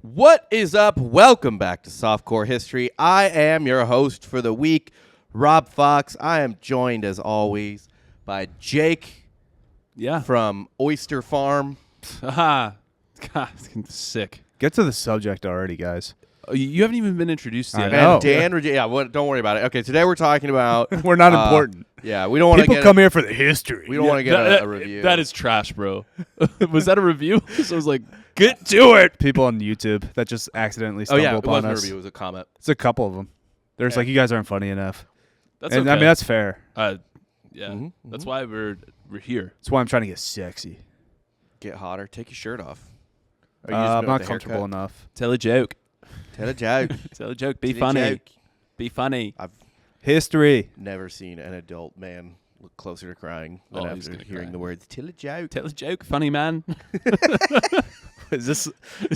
What is up? Welcome back to Softcore History. I am your host for the week, Rob Fox. I am joined, as always, by Jake from Oyster Farm. God, sick. Get to the subject already, guys. You haven't even been introduced yet. And Dan, don't worry about it. Okay, today we're talking about... We're not important. Yeah, we don't want to get... People come here for the history. We don't want to get a review. That is trash, bro. Was that a review? So I was like, get to it. People on YouTube that just accidentally stumble upon us. It wasn't a review. It was a comment. It's a couple of them. There's like, you guys aren't funny enough. That's and okay. I mean, that's fair. That's why we're here. That's why I'm trying to get sexy. Get hotter. Take your shirt off. I'm not comfortable enough. Tell a joke. Tell a joke. Tell a joke. Be funny. Be funny. I've never seen an adult man look closer to crying than after hearing the words, tell a joke. Tell a joke, funny man. Is this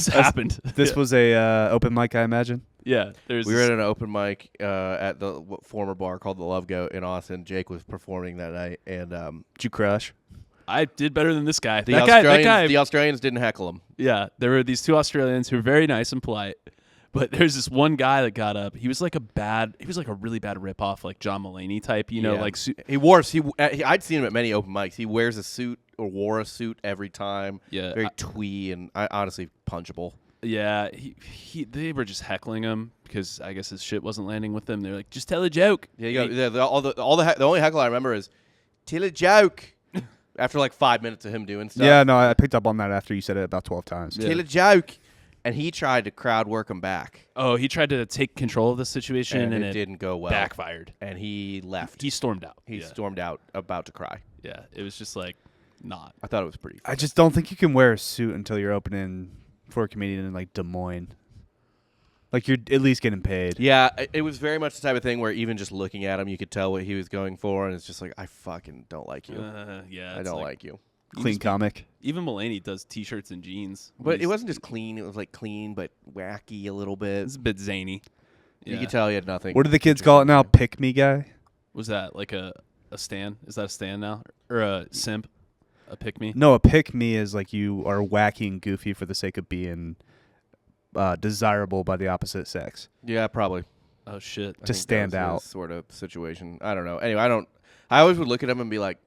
happened? This was a open mic, I imagine? Yeah. We were at an open mic at the former bar called the Love Goat in Austin. Jake was performing that night. And did you crush? I did better than this guy. The Australians didn't heckle him. Yeah. There were these two Australians who were very nice and polite. But there's this one guy that got up. He was like a really bad ripoff, like John Mulaney type, like I'd seen him at many open mics. He wears a suit or wore a suit every time. Yeah, very twee and honestly punchable. Yeah, they were just heckling him because I guess his shit wasn't landing with them. They're like, just tell a joke. Yeah, the only heckle I remember is tell a joke. After like 5 minutes of him doing stuff. Yeah, no, I picked up on that after you said it about 12 times. Tell a joke. And he tried to crowd work him back. Oh, he tried to take control of the situation, and it didn't go well. Backfired. And he left. He stormed out. He stormed out, about to cry. Yeah, it was just like, not. I thought it was pretty funny. I just don't think you can wear a suit until you're opening for a comedian in, like, Des Moines. Like, you're at least getting paid. Yeah, it was very much the type of thing where even just looking at him, you could tell what he was going for, and it's just like, I fucking don't like you. I don't like you. Clean comic. Even Mulaney does T-shirts and jeans. But it wasn't just clean. It was like clean but wacky a little bit. It's a bit zany. You could tell he had nothing. What do the kids call it now? Pick me guy? Was that like a stan? Is that a stan now? Or a simp? A pick me? No, a pick me is like you are wacky and goofy for the sake of being desirable by the opposite sex. Yeah, probably. Oh, shit. To stand out. Sort of situation. I don't know. Anyway, I always would look at him and be like,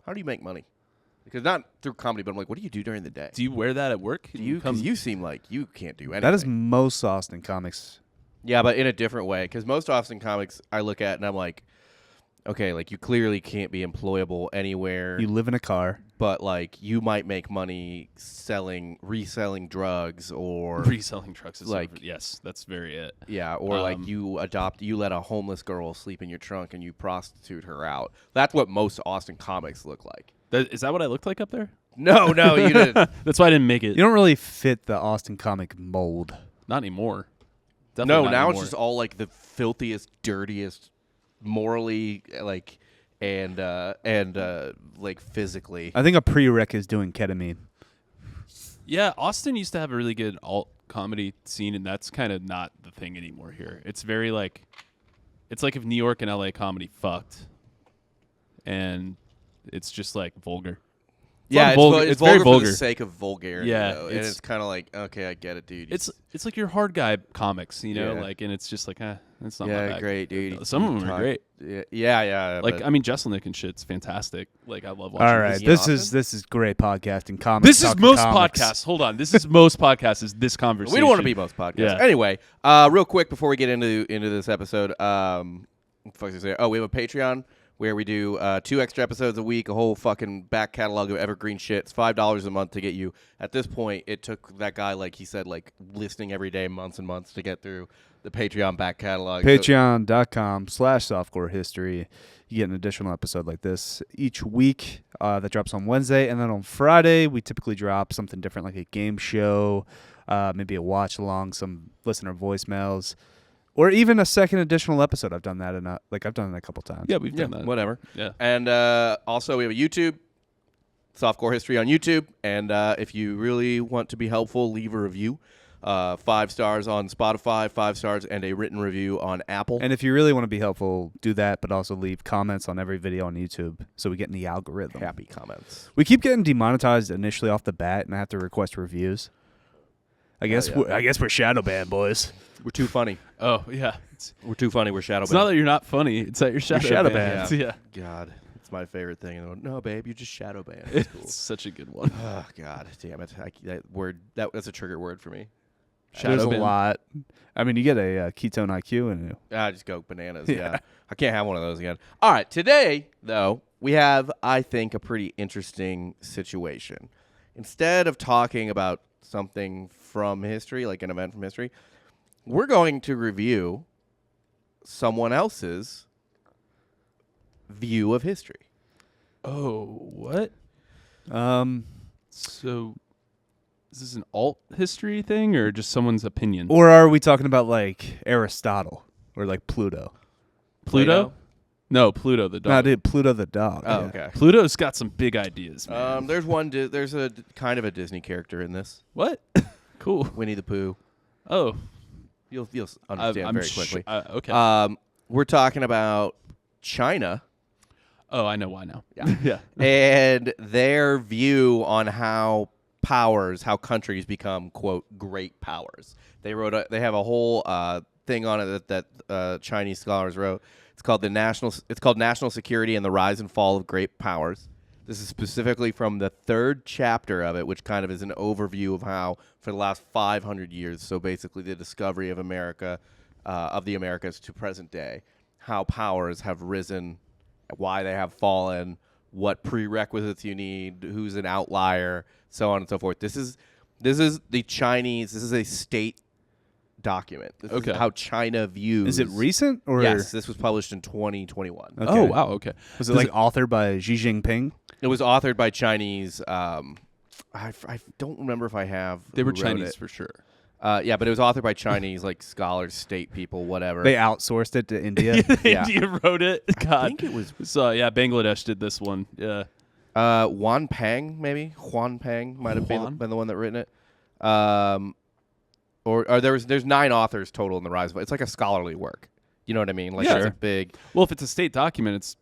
how do you make money? Because not through comedy, but I'm like, what do you do during the day? Do you wear that at work? Because you seem like you can't do anything. That is most Austin comics. Yeah, but in a different way. Because most Austin comics I look at and I'm like, okay, like you clearly can't be employable anywhere. You live in a car. But like you might make money reselling drugs or... Reselling drugs is like... Yes, that's very it. Yeah, or like you let a homeless girl sleep in your trunk and you prostitute her out. That's what most Austin comics look like. Is that what I looked like up there? No, you didn't. That's why I didn't make it. You don't really fit the Austin comic mold. Not anymore. Definitely not now anymore. It's just all like the filthiest, dirtiest, morally like and like physically. I think a prereq is doing ketamine. Yeah, Austin used to have a really good alt comedy scene, and that's kind of not the thing anymore here. It's very like, it's like if New York and LA comedy fucked, and it's just like vulgar. It's very vulgar for the sake of vulgarity. Yeah, though. And it's kind of like, okay, I get it, dude. It's like your hard guy comics, like, and it's just like, it's not my bag. Great, dude. Some of them are great. Yeah. Like, I mean, Jesselnick and shit's fantastic. Like, I love watching. All right, this is great podcasting. Comics. This is most podcasts. Hold on, this is most podcasts. Is this conversation? We don't want to be most podcasts. Yeah. Anyway, real quick before we get into this episode, we have a Patreon where we do 2 extra episodes a week, a whole fucking back catalog of evergreen shit. It's $5 a month to get you. At this point, it took that guy, like he said, like listening every day, months and months to get through the Patreon back catalog. Patreon.com/softcore history. You get an additional episode like this each week that drops on Wednesday. And then on Friday, we typically drop something different, like a game show, maybe a watch along, some listener voicemails. Or even a second additional episode. I've done that a couple times. Yeah, we've done that. Whatever. Yeah. And also we have a YouTube, Softcore History on YouTube. And if you really want to be helpful, leave a review. 5 stars on Spotify, 5 stars, and a written review on Apple. And if you really want to be helpful, do that, but also leave comments on every video on YouTube so we get in the algorithm. Happy comments. We keep getting demonetized initially off the bat, and I have to request reviews. I guess we're shadow banned, boys. We're too funny. Oh yeah, We're too funny. We're shadow it's banned. not that you're not funny. It's that you're shadow, shadow banned. banned. Yeah, God, it's my favorite thing. And no, babe, you just shadow banned. It's cool. it's such a good one. Oh God, damn it! That's a trigger word for me. There's a banned. lot. I mean, you get a ketone IQ and I just go bananas. Yeah. Yeah, I can't have one of those again. All right, today though we have, I think, a pretty interesting situation. Instead of talking about something from history, like an event from history, we're going to review someone else's view of history. Oh, what? Um, So, is this an alt history thing or just someone's opinion? or are we talking about like Aristotle or like Pluto? Pluto? No, Pluto the dog. No, dude, Pluto the dog. Oh, yeah. okay. Pluto's got some big ideas, man. There's there's a kind of a Disney character in this. What? Cool. Winnie the Pooh. Oh, You'll understand I'm very quickly. okay. We're talking about China Oh, I know why now. Yeah. yeah. and their view on how countries become, quote, great powers. They have a whole thing on it that Chinese scholars wrote. It's called National Security and the Rise and Fall of Great Powers. This is specifically from the 3rd chapter of it, which kind of is an overview of how, for the last 500 years, so basically the discovery of America, of the Americas to present day, how powers have risen, why they have fallen, what prerequisites you need, who's an outlier, so on and so forth. This is the Chinese. This is a state document. This Okay. is how China views. Is it recent or? Yes, this was published in 2021. Okay. Oh, wow. Okay. Was it like authored by Xi Jinping? It was authored by Chinese. I don't remember if I have. They were who wrote Chinese it. for sure. Yeah, but it was authored by Chinese, like scholars, state people, whatever. They outsourced it to India. Yeah. India wrote it. God. I think it was So, yeah, Bangladesh did this one. Yeah. Juan Pang, maybe Juan Pang might have Juan? been the one that written it. Or there's 9 authors total in the Rise of. It's like a scholarly work. You know what I mean? Like Yeah. it's a big. Well, if it's a state document, it's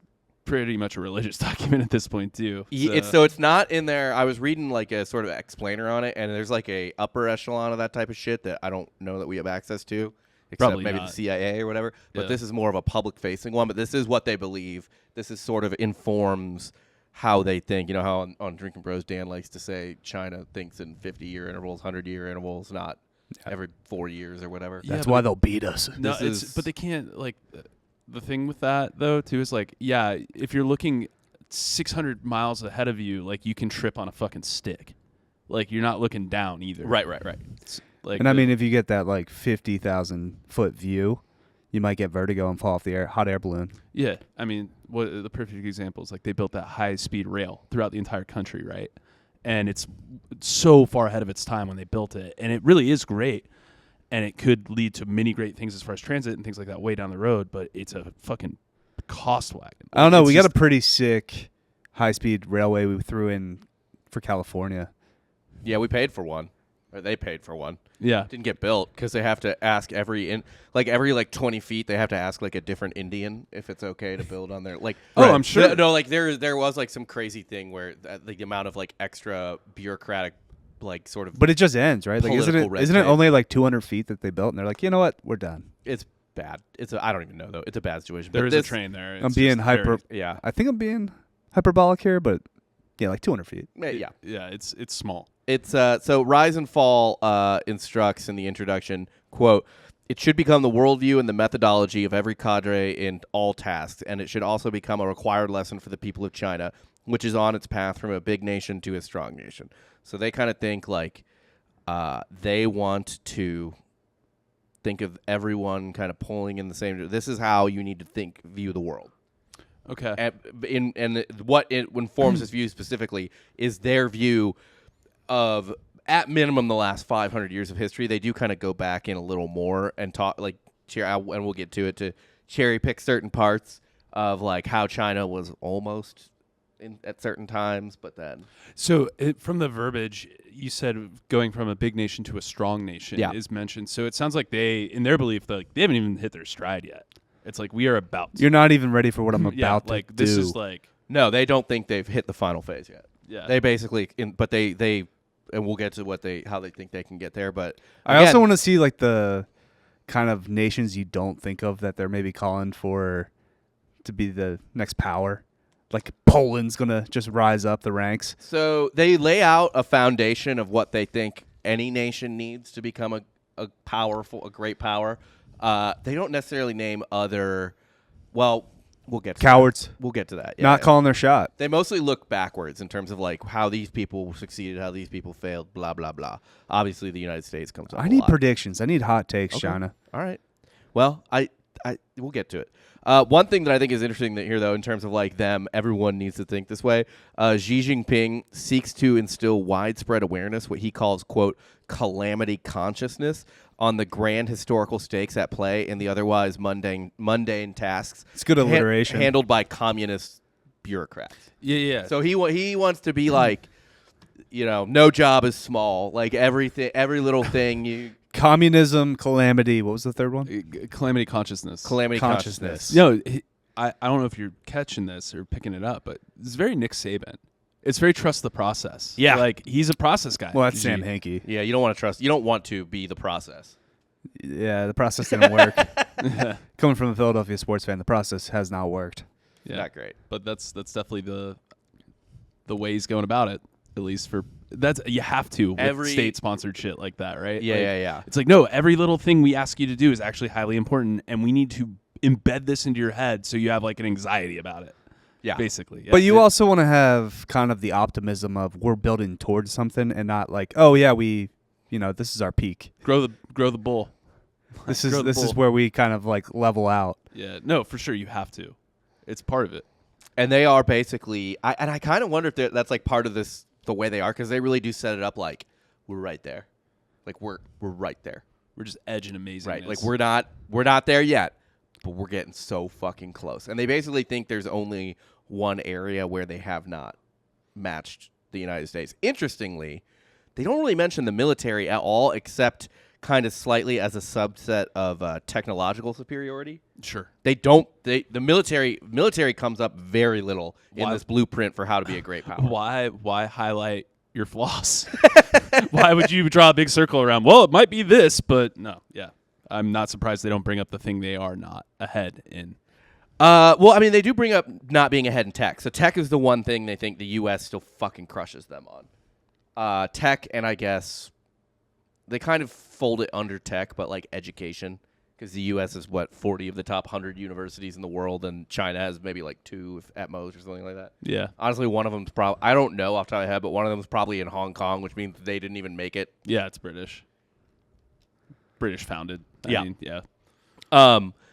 pretty much a religious document at this point, too. It's not in there. I was reading like a sort of explainer on it, and there's like a upper echelon of that type of shit that I don't know that we have access to, except Probably maybe not. the CIA or whatever. But Yeah. this is more of a public-facing one. But this is what they believe. This is sort of informs how they think. You know how on Drinking Bros, Dan likes to say China thinks in 50-year intervals, 100-year intervals, not every 4 years or whatever. Yeah, That's but why they'll beat us. No, This is- but they can't, like, the thing with that, though, too, is, like, yeah, if you're looking 600 miles ahead of you, like, you can trip on a fucking stick. Like, you're not looking down either. Right. It's, like, And I mean, if you get that like 50,000 foot view, you might get vertigo and fall off the hot air balloon. yeah, I mean, the perfect example is, like, they built that high-speed rail throughout the entire country, right? And it's so far ahead of its time when they built it. And it really is great. And it could lead to many great things as far as transit and things like that way down the road, but it's a fucking cost wagon. I don't know. It's We got a just- pretty sick high speed railway we threw in for California. Yeah, we paid for one, or they paid for one. Yeah. Didn't get built because they have to ask every 20 feet they have to ask like a different Indian if it's okay to build on their like. Oh, I'm sure. No, like there was like some crazy thing where the amount of like extra bureaucratic like sort of. But it just ends, right? Like, Political red isn't it tape. only like 200 feet that they built? And they're like, you know what? We're done. It's bad. I don't even know though. It's a bad situation. There But is a this- train there. I'm It's being just hyper. Yeah. I think I'm being hyperbolic here, but yeah, like 200 feet. Yeah. Yeah, it's small. It's so Rise and Fall instructs in the introduction, quote, "It should become the worldview and the methodology of every cadre in all tasks, and it should also become a required lesson for the people of China, which is on its path from a big nation to a strong nation." So they kind of think like they want to think of everyone kind of pulling in the same. This is how you need to view the world. Okay. And what it informs this view specifically is their view of, at minimum, the last 500 years of history. They do kind of go back in a little more and talk like, and we'll get to it, to cherry pick certain parts of like how China was almost at certain times, but then So from the verbiage, you said going from a big nation to a strong nation is mentioned. So it sounds like they, in their belief, they haven't even hit their stride yet. It's like we are about to. You're not even ready for what I'm about to like do. this is like no, they don't think they've hit the final phase yet. yeah. They basically, but they and we'll get to how they think they can get there. But I also want to see like the kind of nations you don't think of that they're maybe calling for to be the next power. Like Poland's gonna just rise up the ranks. So they lay out a foundation of what they think any nation needs to become a great power. They don't necessarily name other. Well, we'll get to Cowards. That. We'll get to that. Not calling their shot. They mostly look backwards in terms of like how these people succeeded, how these people failed, blah blah blah. Obviously, the United States comes up. I need predictions. I need hot takes, China. All right. Well, we'll get to it. One thing that I think is interesting here, though, in terms of like them, everyone needs to think this way. Xi Jinping seeks to instill widespread awareness, what he calls, quote, calamity consciousness, on the grand historical stakes at play and the otherwise mundane tasks. It's good alliteration. Handled by communist bureaucrats. Yeah. So he wants to be like, no job is small. Like every little thing you. Communism, calamity. What was the third one? Calamity consciousness. Calamity consciousness. No, I don't know if you're catching this or picking it up, but it's very Nick Saban. It's very trust the process. Yeah. Like he's a process guy. Well, that's Sam Hinkie. Yeah, you don't want to trust. You don't want to be the process. Yeah, the process didn't work. Coming from a Philadelphia sports fan, the process has not worked. Yeah. Not great. But that's definitely the way he's going about it. At least you have to with state sponsored shit like that, right? Yeah. It's like, no, every little thing we ask you to do is actually highly important, and we need to embed this into your head so you have like an anxiety about it. Yeah, basically. Yeah. But you also want to have kind of the optimism of we're building towards something, and not like, oh yeah, this is our peak. Grow the bull. This is where we kind of like level out. Yeah, no, for sure you have to. It's part of it. And they are basically, I kind of wonder if that's like part of this. The way they are, because they really do set it up like we're right there, like we're right there. We're just edging amazing, right? Like we're not there yet, but we're getting so fucking close. And they basically think there's only one area where they have not matched the United States. Interestingly, they don't really mention the military at all, except kind of slightly as a subset of technological superiority. Sure. They don't. The military comes up very little in this blueprint for how to be a great power. Why highlight your flaws? Why would you draw a big circle around? Well, it might be this, but no. Yeah, I'm not surprised they don't bring up the thing they are not ahead in. Well, I mean, they do bring up not being ahead in tech. So tech is the one thing they think the U.S. still fucking crushes them on. Tech, and I guess they kind of fold it under tech, but like education. Because the U.S. is, 40 of the top 100 universities in the world, and China has maybe like 2 at most or something like that. Yeah. Honestly, one of them's probably, I don't know off the top of my head, but one of them is probably in Hong Kong, which means they didn't even make it. Yeah, it's British. British founded. Yeah. Yeah.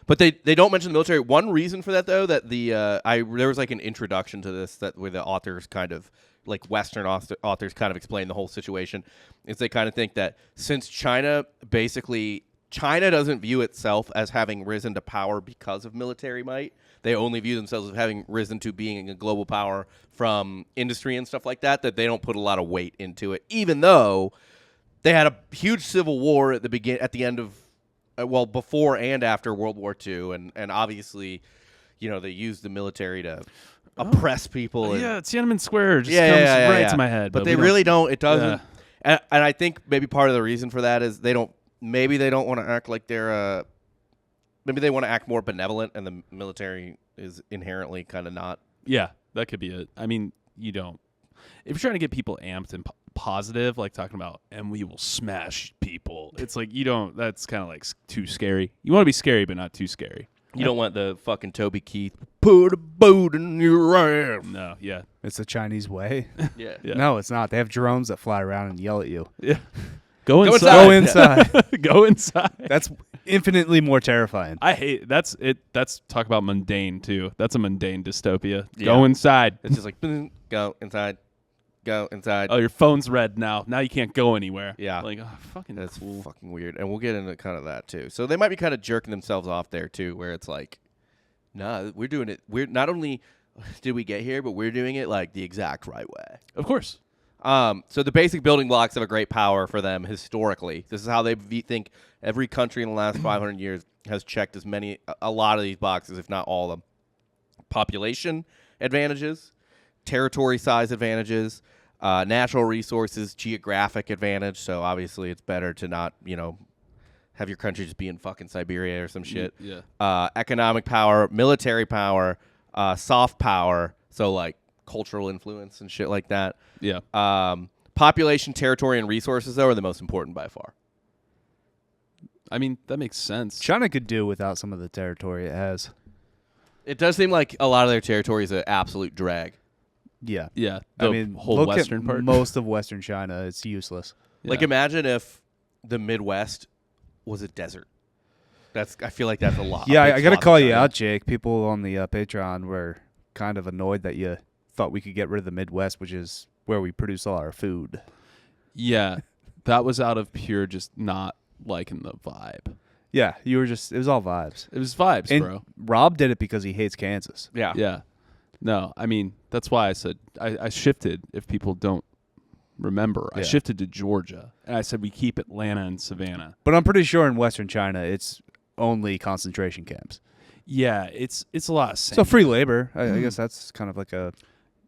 But they don't mention the military. One reason for that, though, that there was like an introduction to this where the authors kind of, like Western authors kind of explain the whole situation, is they kind of think that since China doesn't view itself as having risen to power because of military might. They only view themselves as having risen to being a global power from industry and stuff like that they don't put a lot of weight into it, even though they had a huge civil war at the end of, before and after World War II, and obviously, they used the military to oppress people. Yeah, Tiananmen Square just comes right to my head. But they really don't. It doesn't. Yeah. And I think maybe part of the reason for that is maybe they don't want to act like they're maybe they want to act more benevolent, and the military is inherently kind of not. Yeah, that could be it. I mean, you don't. If you're trying to get people amped and positive, like talking about, and we will smash people, it's like you don't. That's kind of like too scary. You want to be scary, but not too scary. You don't want the fucking Toby Keith, put a boat in your ram. No, yeah. It's the Chinese way. Yeah. No, it's not. They have drones that fly around and yell at you. Yeah. Go inside. Go inside. Go inside. That's infinitely more terrifying. I hate that's talk about mundane too. That's a mundane dystopia. Yeah. Go inside. It's just like go inside. Go inside. Oh, your phone's red now. Now you can't go anywhere. Yeah. Like, oh, fucking That's cool. fucking weird. And we'll get into kind of that too. So they might be kind of jerking themselves off there too, where it's like, nah, we're doing it. We're not only did we get here, but we're doing it like the exact right way. Of course. So the basic building blocks of a great power for them historically, this is how they think every country in the last 500 years has checked a lot of these boxes, if not all of them. Population advantages, territory size advantages, Natural resources, geographic advantage. So obviously, it's better to not, have your country just be in fucking Siberia or some shit. Yeah. Economic power, military power, soft power. So like cultural influence and shit like that. Yeah. Population, territory, and resources, though, are the most important by far. I mean, that makes sense. China could do without some of the territory it has. It does seem like a lot of their territory is an absolute drag. Yeah. Yeah. I The mean, whole look western at part. most of Western China. It's useless. Yeah. Like, imagine if the Midwest was a desert. I feel like that's a lot. Yeah, a big I got to swath of call you China. out, Jake. People on the Patreon were kind of annoyed that you thought we could get rid of the Midwest, which is where we produce all our food. Yeah. That was out of pure just not liking the vibe. Yeah, it was all vibes. It was vibes, And bro. Rob did it because he hates Kansas. Yeah. Yeah. No, I mean, that's why I said I shifted, if people don't remember. I Yeah. shifted to Georgia. And I said we keep Atlanta and Savannah. But I'm pretty sure in Western China, it's only concentration camps. Yeah, it's a lot of same. So free labor. I guess that's kind of like a...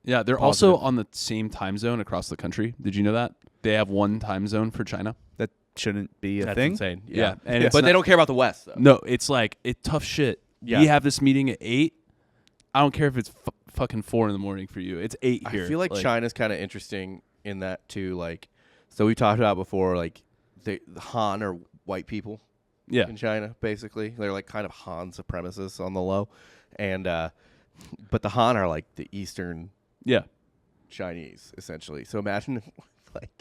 Yeah, they're also positive. on the same time zone across the country. Did you know that? They have one time zone for China. That shouldn't be a That's thing. insane. Yeah. And Yeah. it's But not- they don't care about the West, though. No, it's like tough shit. Yeah. We have this meeting at 8. I don't care if it's fucking 4 in the morning for you. It's 8 here. I feel like China's kind of interesting in that, too. Like, so we talked about before, like, the Han are white people Yeah. in China, basically. They're, like, kind of Han supremacists on the low. And, but the Han are, like, the Eastern Yeah. Chinese, essentially. So imagine if, like,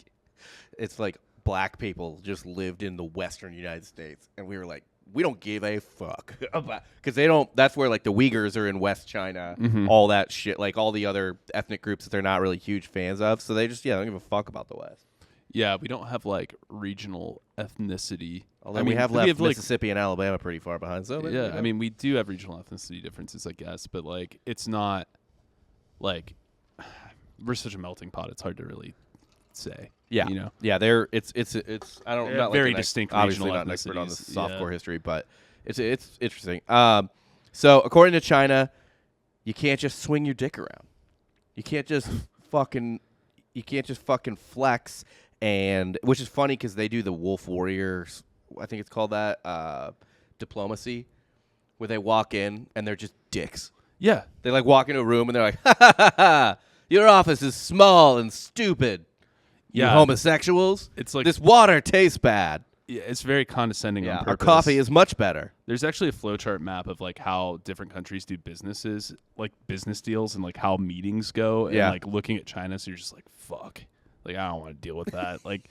it's like black people just lived in the Western United States, and we were like, we don't give a fuck about, because they don't. That's where like the Uyghurs are in West China, all that shit, like all the other ethnic groups that they're not really huge fans of. So they just don't give a fuck about the West. Yeah, we don't have like regional ethnicity. Although we have left Mississippi and Alabama pretty far behind. So maybe, Yeah, I mean, we do have regional ethnicity differences, I guess, but like it's not like we're such a melting pot. It's hard to really say. yeah, you know. yeah. It's I don't Yeah, not very like distinct obviously regional not an expert on the ethnicities, softcore yeah. history, but it's interesting. So according to China, you can't just swing your dick around. You can't just fucking flex, and which is funny because they do the Wolf Warriors, I think it's called that, diplomacy, where they walk in and they're just dicks. Yeah, They like walk into a room and they're like, ha ha ha ha, your office is small and stupid. You Yeah. homosexuals. It's like- this water tastes bad. yeah, it's very condescending. Yeah, on our purpose. coffee is much better. There's actually a flowchart map of like how different countries do businesses, like business deals, and like how meetings go. And Yeah. like looking at China, so you're just like, fuck. Like I don't want to deal with that. Like,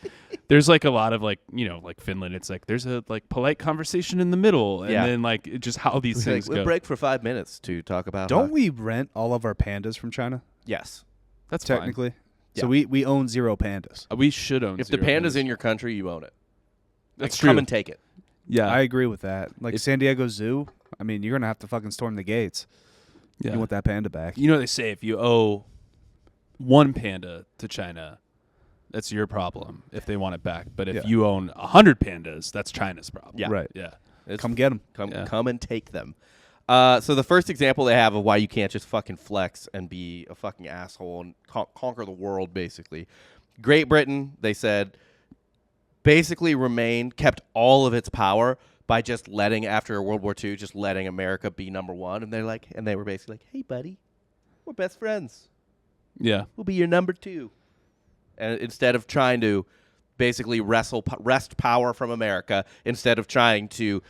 there's like a lot of like like Finland. It's like there's a like polite conversation in the middle, and Yeah. then like it just how these Like, things we'll go. break for 5 minutes to talk about. Don't we rent all of our pandas from China? Yes. That's Technically. Yeah. So we own 0 pandas. fine. We should own. If the zero panda's pandas. in your country, you own it. That's Like, true. Come and take it. Yeah, I agree with that. Like If- San Diego Zoo, I mean, you're going to have to fucking storm the gates. yeah. You want that panda back. You know they say if you owe one panda to China, that's your problem if they want it back. But if Yeah. you own 100 pandas, that's China's problem. Yeah. Right. Yeah. Come get them. Yeah. Come and take them. So the first example they have of why you can't just fucking flex and be a fucking asshole and conquer the world, basically. Great Britain, they said, basically kept all of its power by just letting, after World War II, just letting America be number one. And they were basically like, hey, buddy, we're best friends. Yeah. We'll be your number two. And instead of trying to basically wrest power from America, instead of trying to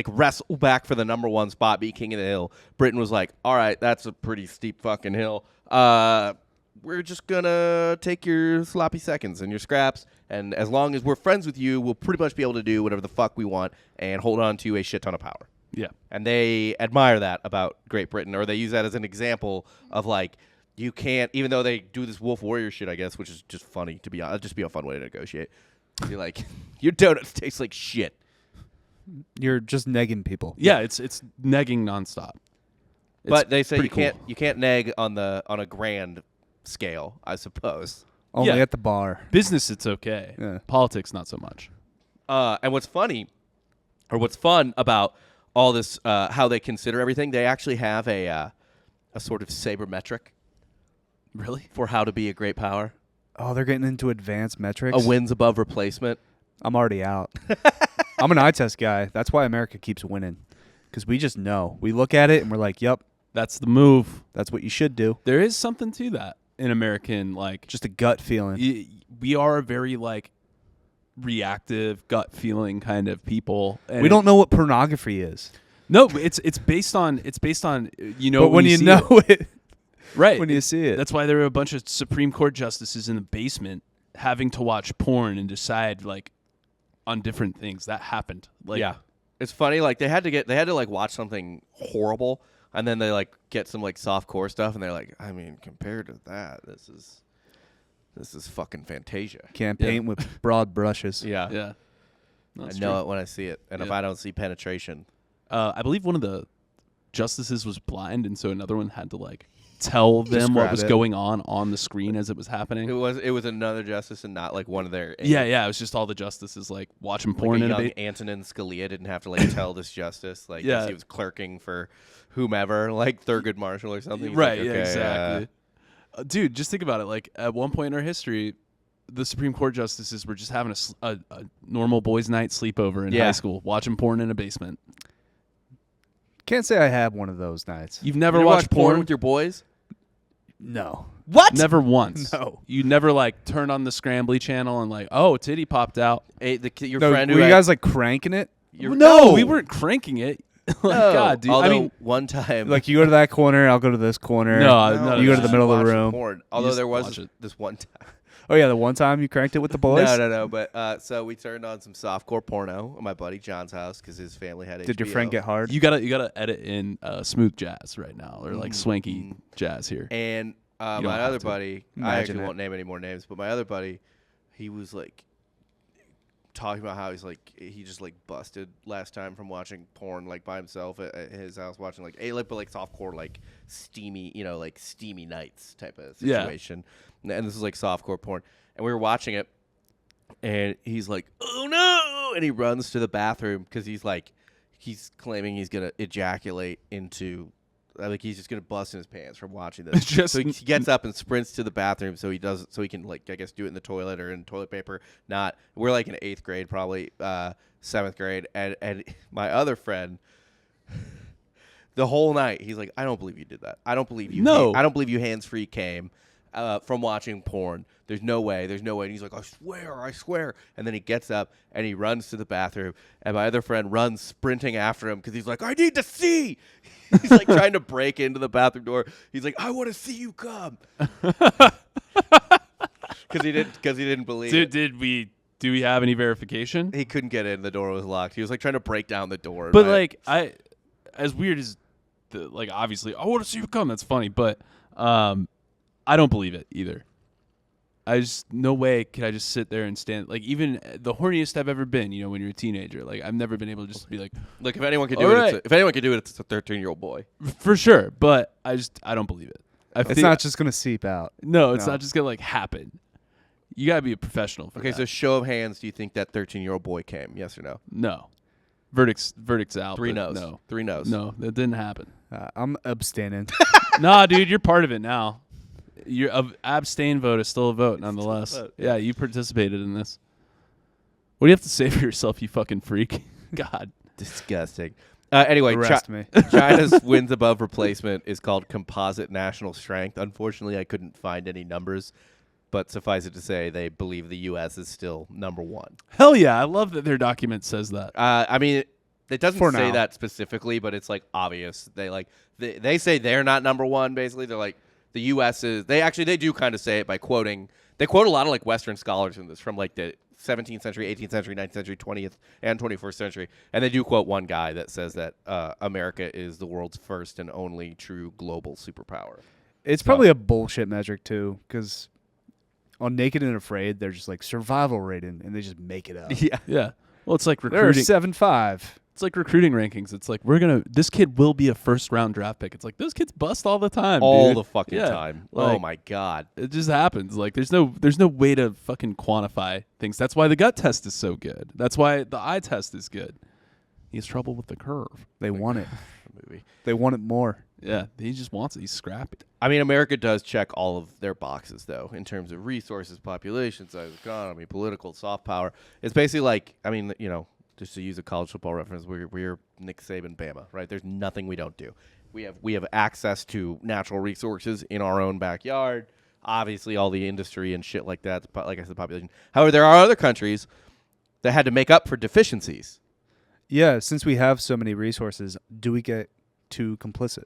wrestle back for the number one spot, be king of the hill, Britain was like, all right, that's a pretty steep fucking hill. We're just gonna take your sloppy seconds and your scraps, and as long as we're friends with you, we'll pretty much be able to do whatever the fuck we want and hold on to a shit ton of power. Yeah. And they admire that about Great Britain, or they use that as an example of like, you can't, even though they do this Wolf Warrior shit, I guess, which is just funny, to be honest. It'd just be a fun way to negotiate. You're like, your donuts taste like shit. You're just negging people. Yeah, it's negging nonstop. But they say pretty you can't neg on a grand scale, I suppose. Only Yeah. at the bar. Business, it's okay. Yeah. Politics, not so much. And what's fun about all this, how they consider everything, they actually have a sort of sabermetric Really? for how to be a great power. Oh, they're getting into advanced metrics. A wins above replacement. I'm already out. I'm an eye test guy. That's why America keeps winning. Because we just know. We look at it and we're like, yep, That's the move. that's what you should do. There is something to that in American, like, Just a gut feeling. we are a very, like, reactive, gut feeling kind of people. And We don't know what pornography is. No, it's based on But when you see know it, right? when you see it. That's why there are a bunch of Supreme Court justices in the basement having to watch porn and decide like on different things. That happened. Like, Yeah, it's funny. Like they had to like watch something horrible, and then they like get some like softcore stuff, and they're like, I mean, compared to that, this is fucking Fantasia. Can't paint with broad brushes. Yeah, yeah. I That's know true. it when I see it, and if Yeah. I don't see penetration, I believe one of the justices was blind, and so another one had to like tell them what Describe was it. going on the screen as it was happening. it was another justice and not like one of their Yeah. It was just all the justices like watching Like porn a in young a bit. Antonin Scalia didn't have to like tell this justice like 'cause Yeah. he was clerking for whomever, like Thurgood Marshall or something. He's Right, like, yeah, okay, exactly. Dude, just think about it. Like, at one point in our history, the Supreme Court justices were just having a normal boys' night sleepover in Yeah. high school, watching porn in a basement. Can't say I had one of those nights. You've never You watched watch porn porn? with your boys? No. What? Never once. No. You never, like, turned on the Scrambly channel and, like, oh, titty popped out. Your No, friend were who you had- guys like cranking it? No, we weren't cranking it. Like, No. God, dude. Although I mean, one time, Like you go to that corner, I'll go to this corner. No, you go to no. the middle of the watch room. Porn. Although just there was watch it. this one time. Oh yeah, the one time you cranked it with the boys. No. But so we turned on some softcore porno at my buddy John's house because his family had Did your HBO. friend get hard? you gotta edit in smooth jazz right now, or, like, swanky jazz here. And You don't my have other to. buddy, I Imagine actually it. won't name any more names, but my other buddy, he was like talking about how he just like busted last time from watching porn like by himself at his house, watching like but like softcore, like steamy, like steamy nights type of Yeah. situation. And this is like softcore porn, and we were watching it, and he's like, "Oh no!" and he runs to the bathroom because he's claiming he's gonna ejaculate into. Like he's just gonna bust in his pants from watching this. Just- So he gets up and sprints to the bathroom so he can like I guess do it in the toilet or in toilet paper. Not we're like in 8th grade, probably 7th grade, and my other friend, the whole night he's like, I don't believe you did that. I don't believe you. No. I don't believe you hands free came from watching porn. There's no way. And he's like, I swear. And then he gets up and he runs to the bathroom. And my other friend runs sprinting after him because he's like, I need to see. He's like trying to break into the bathroom door. He's like, I want to see you come. Because he didn't believe it. Do we have any verification? He couldn't get in. The door was locked. He was like trying to break down the door. But like as weird as obviously I want to see you come. That's funny, but I don't believe it either. No way could I just sit there and stand, like, even the horniest I've ever been, when you're a teenager. Like, I've never been able to just be like, look, if anyone could do it, it's a 13-year-old boy. for sure. But I don't believe it. It's not just gonna seep out. No, it's No. not just gonna like happen. You gotta be a professional for Okay, that. so show of hands, do you think that 13-year-old boy came? Yes or no? No. Verdict's out. 3 but no's. No. 3 no's. No, that didn't happen. I'm abstaining. Nah, dude, you're part of it now. Your abstain vote is still a vote, nonetheless. vote, Yeah, you participated in this. What do you have to say for yourself, you fucking freak? God. Disgusting. Anyway, Arrest me. China's wins above replacement is called composite national strength. Unfortunately, I couldn't find any numbers, but suffice it to say, they believe the U.S. is still number 1. Hell yeah, I love that their document says that. I mean, it doesn't For say now. that specifically, but it's like obvious. They say they're not number 1. Basically, they're like the U.S. is. They do kind of say it by quoting. They quote a lot of like Western scholars in this from like the 17th century, 18th century, 19th century, 20th, and 21st century, and they do quote one guy that says that America is the world's first and only true global superpower. It's probably a bullshit metric too, because on Naked and Afraid, they're just like survival rating, and they just make it up. Yeah. Yeah. Well, it's like They're recruiting. 7.5. It's like recruiting rankings. It's like this kid will be a first-round draft pick. It's like those kids bust all the time, All dude. the fucking Yeah, time. like, Oh my god. It just happens. Like there's no way to fucking quantify things. That's why the gut test is so good. That's why the eye test is good. He has trouble with the curve. They want it. Movie. They want it more. Yeah, he just wants it. He's scrappy. I mean, America does check all of their boxes, though, in terms of resources, population size, economy, political, soft power. It's basically like, I mean, just to use a college football reference, we're Nick Saban, Bama, right? There's nothing we don't do. We have access to natural resources in our own backyard. Obviously, all the industry and shit like that. Like I said, the population. However, there are other countries that had to make up for deficiencies. Yeah, since we have so many resources, do we get too complicit?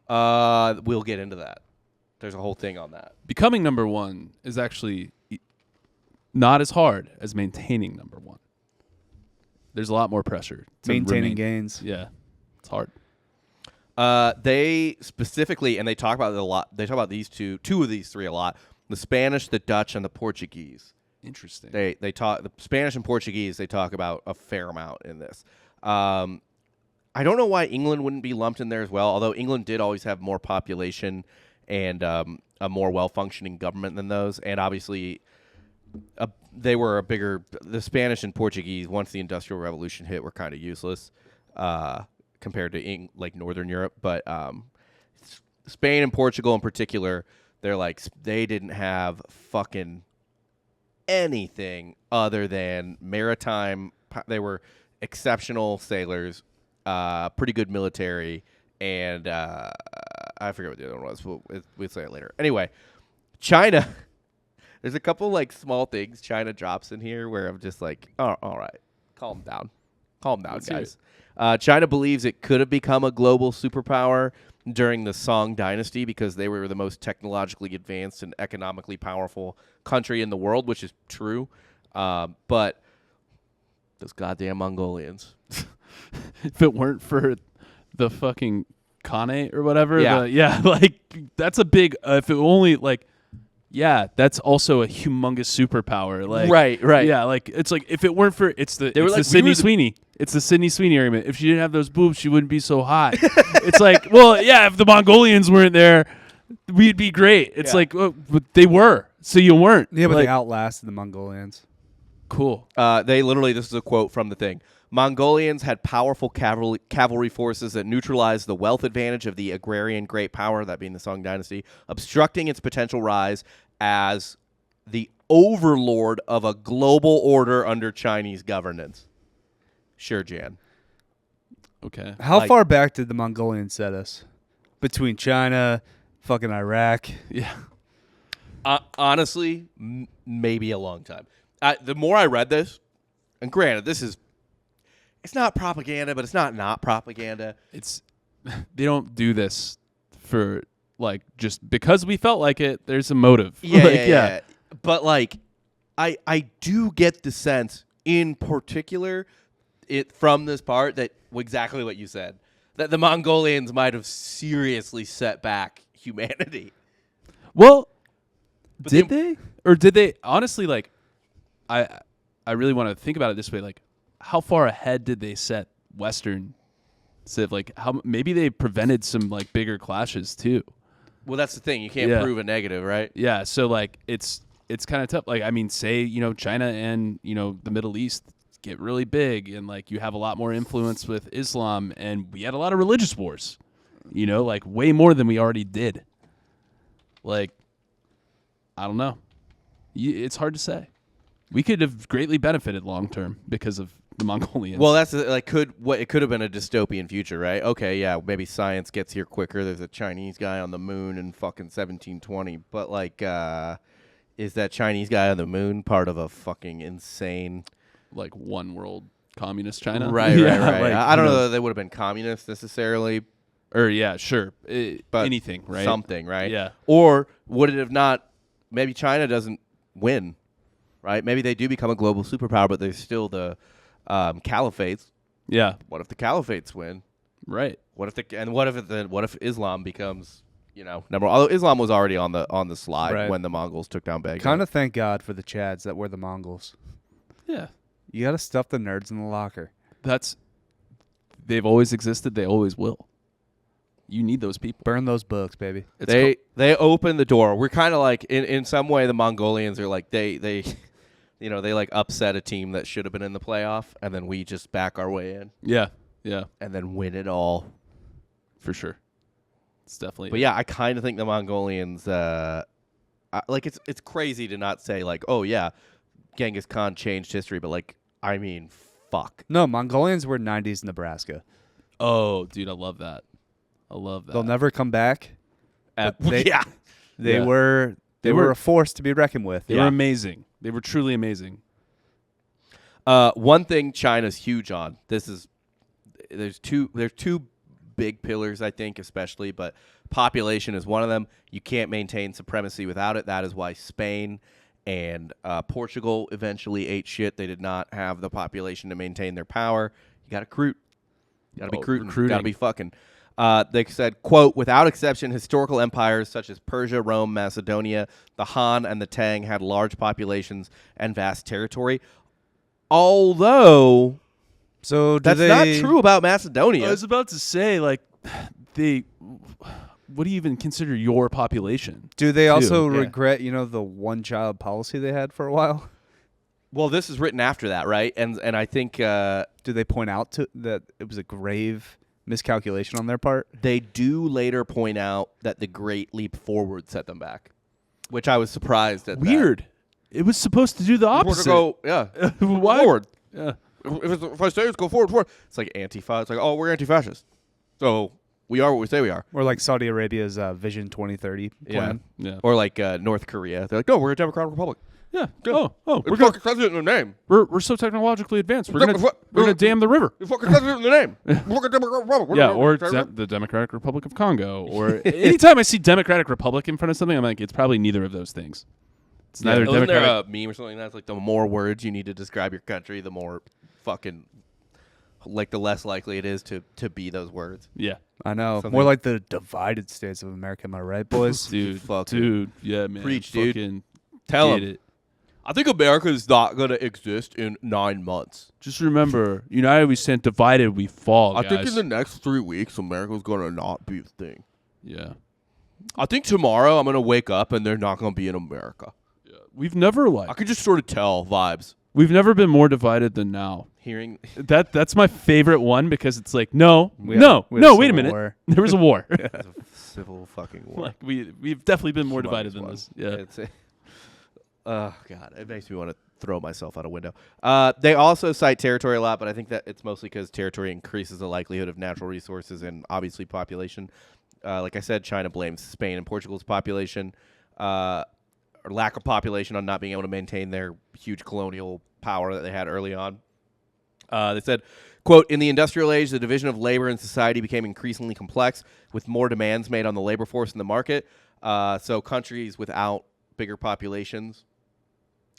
We'll get into that. There's a whole thing on that. Becoming number one is actually not as hard as maintaining number one. There's a lot more pressure to Maintaining gains. Yeah, it's hard. They specifically, and they talk about it a lot. They talk about these two of these three a lot: the Spanish, the Dutch, and the Portuguese. Interesting. They talk the Spanish and Portuguese. They talk about a fair amount in this. I don't know why England wouldn't be lumped in there as well. Although England did always have more population and a more well-functioning government than those, and obviously they were a bigger. The Spanish and Portuguese, once the Industrial Revolution hit, were kind of useless compared to like Northern Europe. But Spain and Portugal in particular, they didn't have fucking anything other than maritime. They were exceptional sailors. Pretty good military, and I forget what the other one was. We'll say it later. Anyway, China. There's a couple like small things China drops in here where I'm just like, oh, all right, calm down, guys. China believes it could have become a global superpower during the Song Dynasty because they were the most technologically advanced and economically powerful country in the world, which is true. But those goddamn Mongolians. If it weren't for the fucking Khanate or whatever, Yeah. like that's a big. If it only like, yeah, that's also a humongous superpower. Like, right. Yeah, like it's like if it weren't for it's the like, Sydney Sweeney. It's the Sydney Sweeney argument. If she didn't have those boobs, she wouldn't be so hot. It's like, well, yeah, if the Mongolians weren't there, we'd be great. It's like, well, but they were, so you weren't. Yeah, but like, they outlasted the Mongolians. Cool. They literally, this is a quote from the thing. Mongolians had powerful cavalry forces that neutralized the wealth advantage of the agrarian great power, that being the Song Dynasty, obstructing its potential rise as the overlord of a global order under Chinese governance. Sure, Jan. Okay. How far back did the Mongolians set us? Between China, fucking Iraq. Yeah. Honestly, maybe a long time. The more I read this, and granted, it's not propaganda, but it's not propaganda. They don't do this for like just because we felt like it. There's a motive. Yeah. But like, I do get the sense, in particular, from this part that exactly what you said, that the Mongolians might have seriously set back humanity. Well, But did they? Or did they? Honestly, like, I really want to think about it this way. Like, how far ahead did they set Western civ? Like, how maybe they prevented some like bigger clashes too. Well, that's the thing. You can't prove a negative, right? Yeah. So like, it's kind of tough. Like, I mean, say China and the Middle East get really big, and like you have a lot more influence with Islam, and we had a lot of religious wars. Like way more than we already did. Like, I don't know. It's hard to say. We could have greatly benefited long term because of the Mongolians. Well, that's like it could have been a dystopian future, right? Okay, yeah, maybe science gets here quicker. There's a Chinese guy on the moon in fucking 1720, but like, is that Chinese guy on the moon part of a fucking insane, like one world communist China? Right. Like, I don't know that they would have been communist necessarily, or yeah, sure, but anything, right? Something, right? Yeah. Or would it have not? Maybe China doesn't win. Right? Maybe they do become a global superpower, but there's still the caliphates. Yeah. What if the caliphates win? Right. What if Islam becomes number? Although Islam was already on the slide when the Mongols took down Baghdad. Kind of thank God for the Chads that were the Mongols. Yeah. You got to stuff the nerds in the locker. They've always existed. They always will. You need those people. Burn those books, baby. They open the door. We're kind of like in some way the Mongolians are like they like upset a team that should have been in the playoff, and then we just back our way in. Yeah. Yeah. And then win it all. For sure. It's definitely. But yeah, I kind of think the Mongolians, like it's crazy to not say like, oh yeah, Genghis Khan changed history, but like, I mean, fuck. No, Mongolians were 90s Nebraska. Oh, dude, I love that. I love that. They'll never come back. But they, yeah. They Yeah. were a force to be reckoned with. They were amazing. They were truly amazing. One thing China's huge on. There's two big pillars, I think, especially, but population is one of them. You can't maintain supremacy without it. That is why Spain and Portugal eventually ate shit. They did not have the population to maintain their power. You got to recruit. You got to be recruiting. Got to be fucking. They said, quote, without exception, historical empires such as Persia, Rome, Macedonia, the Han, and the Tang had large populations and vast territory. Although, that's not true about Macedonia. I was about to say, like, what do you even consider your population? Do they also regret, the one-child policy they had for a while? Well, this is written after that, right? And I think do they point out that it was a grave miscalculation on their part? They do later point out that the Great Leap Forward set them back, which I was surprised at. Weird. It was supposed to do the opposite. Go, Why? Forward. Yeah. If I say go forward. It's like Antifa. It's like, oh, we're anti-fascist. So we are what we say we are. Or like Saudi Arabia's Vision 2030 plan. Yeah. Or like North Korea. They're like, no, we're a democratic republic. Yeah. Yeah. We're fucking president in the name. We're so technologically advanced. We're gonna dam the river. We're fucking president in the name. We're a democratic republic. Yeah, or the Democratic Republic of Congo. Or anytime I see Democratic Republic in front of something, I'm like, it's probably neither of those things. It's neither Wasn't Democratic. there a meme or something that's like the more words you need to describe your country, the more fucking like the less likely it is to be those words. Yeah. I know. Something. More like the divided states of America. Am I right, boys? Dude, yeah, man. Preach, dude. Fucking Tell get him. it. I think America is not going to exist in 9 months. Just remember, united we stand, divided we fall, guys. I think in the next 3 weeks, America's going to not be a thing. Yeah. I think tomorrow I'm going to wake up and they're not going to be in America. Yeah. We've never I could just sort of tell vibes. We've never been more divided than now. Hearing That's my favorite one because it's like, wait a minute. War. There was a war. it's a civil fucking war. Like we've definitely been more divided Humongous than one. this. Yeah. Oh, God. It makes me want to throw myself out a window. They also cite territory a lot, but I think that it's mostly because territory increases the likelihood of natural resources and obviously population. Like I said, China blames Spain and Portugal's population or lack of population on not being able to maintain their huge colonial power that they had early on. They said, quote, in the industrial age, the division of labor in society became increasingly complex with more demands made on the labor force in the market. So countries without bigger populations,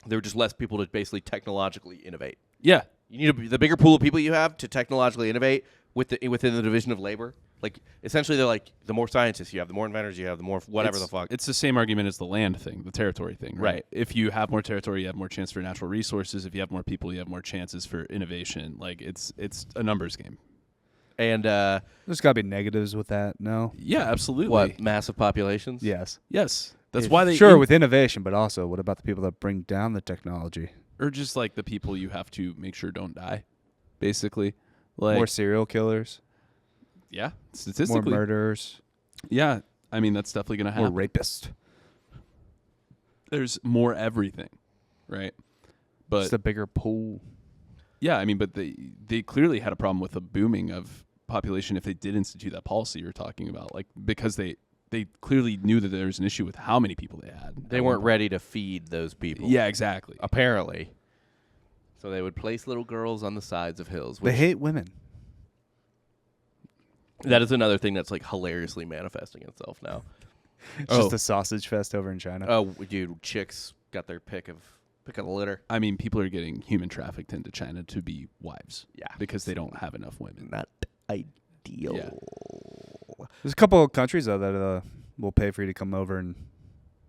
there were just less people to basically technologically innovate. Yeah. You need the bigger pool of people you have to technologically innovate within the division of labor. Like, essentially, they're like, the more scientists you have, the more inventors you have, the more whatever the fuck. It's the same argument as the land thing, the territory thing, right? If you have more territory, you have more chance for natural resources. If you have more people, you have more chances for innovation. Like, it's a numbers game. And There's got to be negatives with that, no? Yeah, absolutely. what, massive populations? Yes. Yes. That's why they... Sure, with innovation, but also, what about the people that bring down the technology? Or just, like, the people you have to make sure don't die, basically. Like, More serial killers? yeah, statistically. More murderers? Yeah, I mean, that's definitely going to More happen. rapists? There's more everything, right? But Just a bigger pool. yeah, I mean, but they clearly had a problem with the booming of population if they did institute that policy you're talking about, like because they clearly knew that there was an issue with how many people they had. They weren't ready to feed those people. Yeah, exactly. Apparently. So they would place little girls on the sides of hills. They hate women. That is another thing that's like hilariously manifesting itself now. It's just a sausage fest over in China. Oh, dude, chicks got their pick of the litter. I mean, people are getting human trafficked into China to be wives. Yeah. Because they don't have enough women. Not ideal. Yeah. There's a couple of countries, though, that will pay for you to come over and,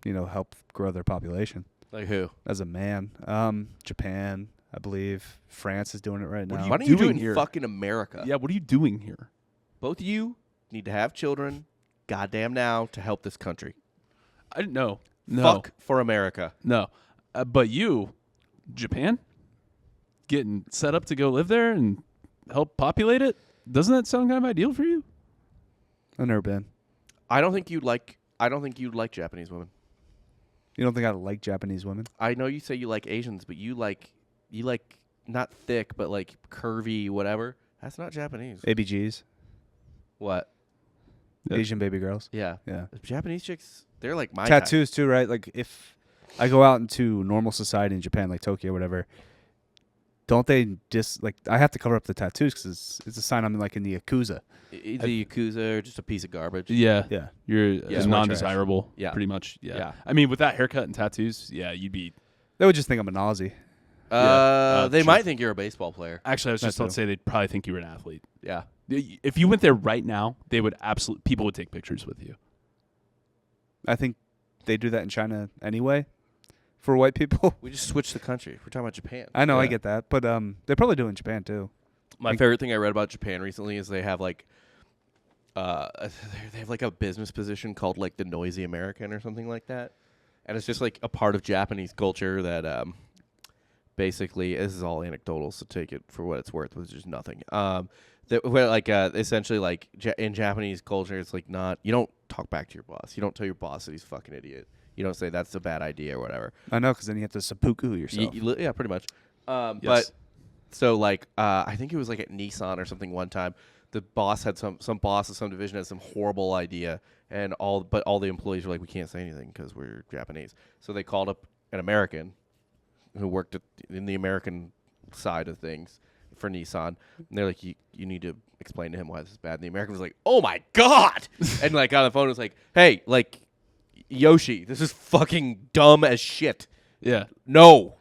help grow their population. Like who? As a man. Japan, I believe. France is doing it right now. Why don't you do it doing here? in fucking America? Yeah, what are you doing here? Both of you need to have children goddamn now to help this country. I didn't know. No. Fuck for America. No. But you, Japan, getting set up to go live there and help populate it? Doesn't that sound kind of ideal for you? I've never been. I don't think you'd like Japanese women. You don't think I like Japanese women? I know you say you like Asians, but you like not thick, but like curvy, whatever. That's not Japanese. ABGs, What? Asian baby girls. Yeah. Yeah. Japanese chicks, they're like my Tattoos too, right? Like if I go out into normal society in Japan, like Tokyo or whatever, don't they just like I have to cover up the tattoos because it's a sign I'm like in the Yakuza. The Yakuza are just a piece of garbage. Yeah. Yeah. You're Yeah. non-desirable. Yeah. Pretty much. Yeah. Yeah. I mean, with that haircut and tattoos, yeah, you'd be. They would just think I'm an Aussie. They true. might think you're a baseball player. Actually, I was That just about too. to say they'd probably think you were an athlete. Yeah. If you went there right now, they would people would take pictures with you. I think they do that in China anyway for white people. We just switched the country. We're talking about Japan. I know, I Yeah. get that, but they probably do it in Japan too. My favorite thing I read about Japan recently is they have like they have like a business position called like the noisy American or something like that. And it's just like a part of Japanese culture that basically this is all anecdotal, so take it for what it's worth, which is nothing. Where like essentially like in Japanese culture it's like not you don't talk back to your boss. You don't tell your boss that he's a fucking idiot. You don't say that's a bad idea or whatever. I know, because then you have to seppuku yourself. Yeah, pretty much. Yes. But so like I think it was like at Nissan or something one time. The boss had some boss of some division had some horrible idea, and all the employees were like, we can't say anything because we're Japanese. So they called up an American who worked in the American side of things for Nissan, and they're like, you need to explain to him why this is bad. And the American was like, oh my god, and like on the phone was like, hey, like Yoshi, this is fucking dumb as shit. Yeah. No.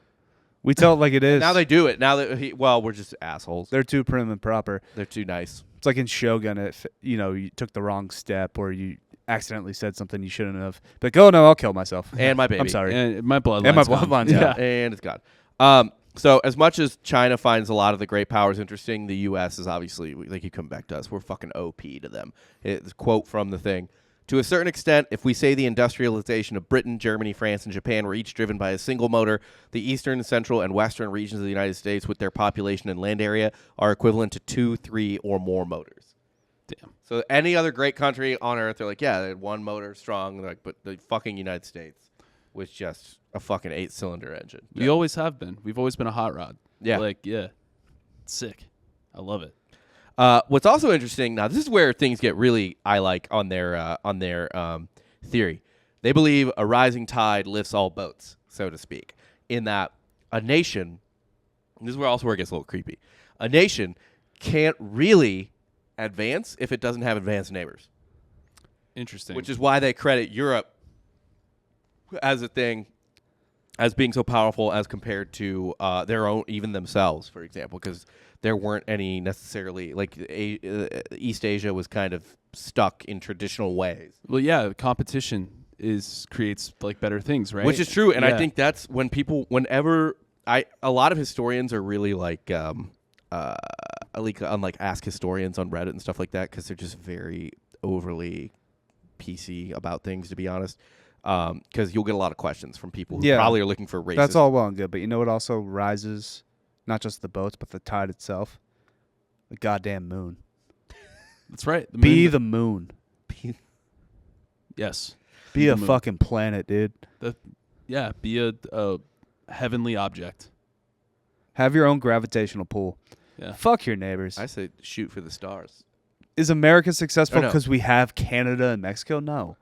We tell it like it is. Now they do it. Now that we're just assholes. They're too prim and proper. They're too nice. It's like in Shogun, if you took the wrong step or you accidentally said something you shouldn't have. Like, oh no, I'll kill myself. And my baby. I'm sorry. And my bloodline. And my bloodline's yeah. gone. And it's gone. So as much as China finds a lot of the great powers interesting, the U.S. is obviously, they keep coming back to us. We're fucking OP to them. It's a quote from the thing. To a certain extent, if we say the industrialization of Britain, Germany, France, and Japan were each driven by a single motor, the eastern, central, and western regions of the United States with their population and land area are equivalent to 2, 3, or more motors. Damn. So any other great country on earth, they're like, yeah, they had one motor strong, like, but the fucking United States was just a fucking 8-cylinder engine. We always have been. We've always been a hot rod. Yeah. Like, yeah. Sick. I love it. What's also interesting, now this is where things get really, I like, on their theory. They believe a rising tide lifts all boats, so to speak, in that a nation, this is where it gets a little creepy, a nation can't really advance if it doesn't have advanced neighbors. Interesting. Which is why they credit Europe as a thing, as being so powerful as compared to their own, even themselves, for example, because there weren't any necessarily, like East Asia was kind of stuck in traditional ways. Well, yeah, competition creates like better things, right? Which is true, and I Yeah. think that's when a lot of historians are really like ask historians on Reddit and stuff like that because they're just very overly PC about things, to be honest. Because you'll get a lot of questions from people who probably are looking for racist. That's all well and good, but you know what also rises? Not just the boats, but the tide itself. The goddamn moon. That's right. The Be moon- the moon. yes. Be the a moon. fucking planet, dude. Be a heavenly object. Have your own gravitational pull. Yeah. Fuck your neighbors. I say shoot for the stars. Is America successful Oh, no. because we have Canada and Mexico? No.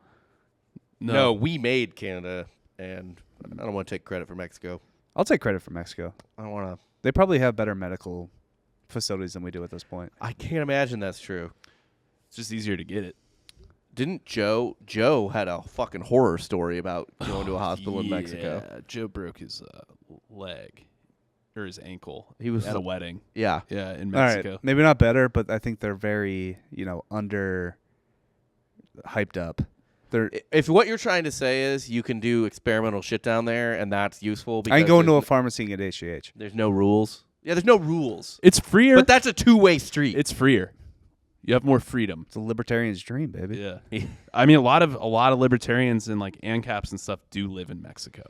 No, we made Canada, and I don't want to take credit for Mexico. I'll take credit for Mexico. I don't want to. They probably have better medical facilities than we do at this point. I can't imagine that's true. It's just easier to get it. Didn't Joe had a fucking horror story about going to a hospital in Mexico? Yeah, Joe broke his leg or his ankle. He was at a wedding. Yeah. Yeah, in All Mexico. right, maybe not better, but I think they're very, under hyped up. They're If what you're trying to say is you can do experimental shit down there and that's useful because I can go into a there's pharmacy and get HGH. there's no rules. Yeah, there's no rules. It's freer. But that's a two-way street. It's freer. You have more freedom. It's a libertarian's dream, baby. Yeah. I mean, a lot of libertarians and like ANCAPs and stuff do live in Mexico.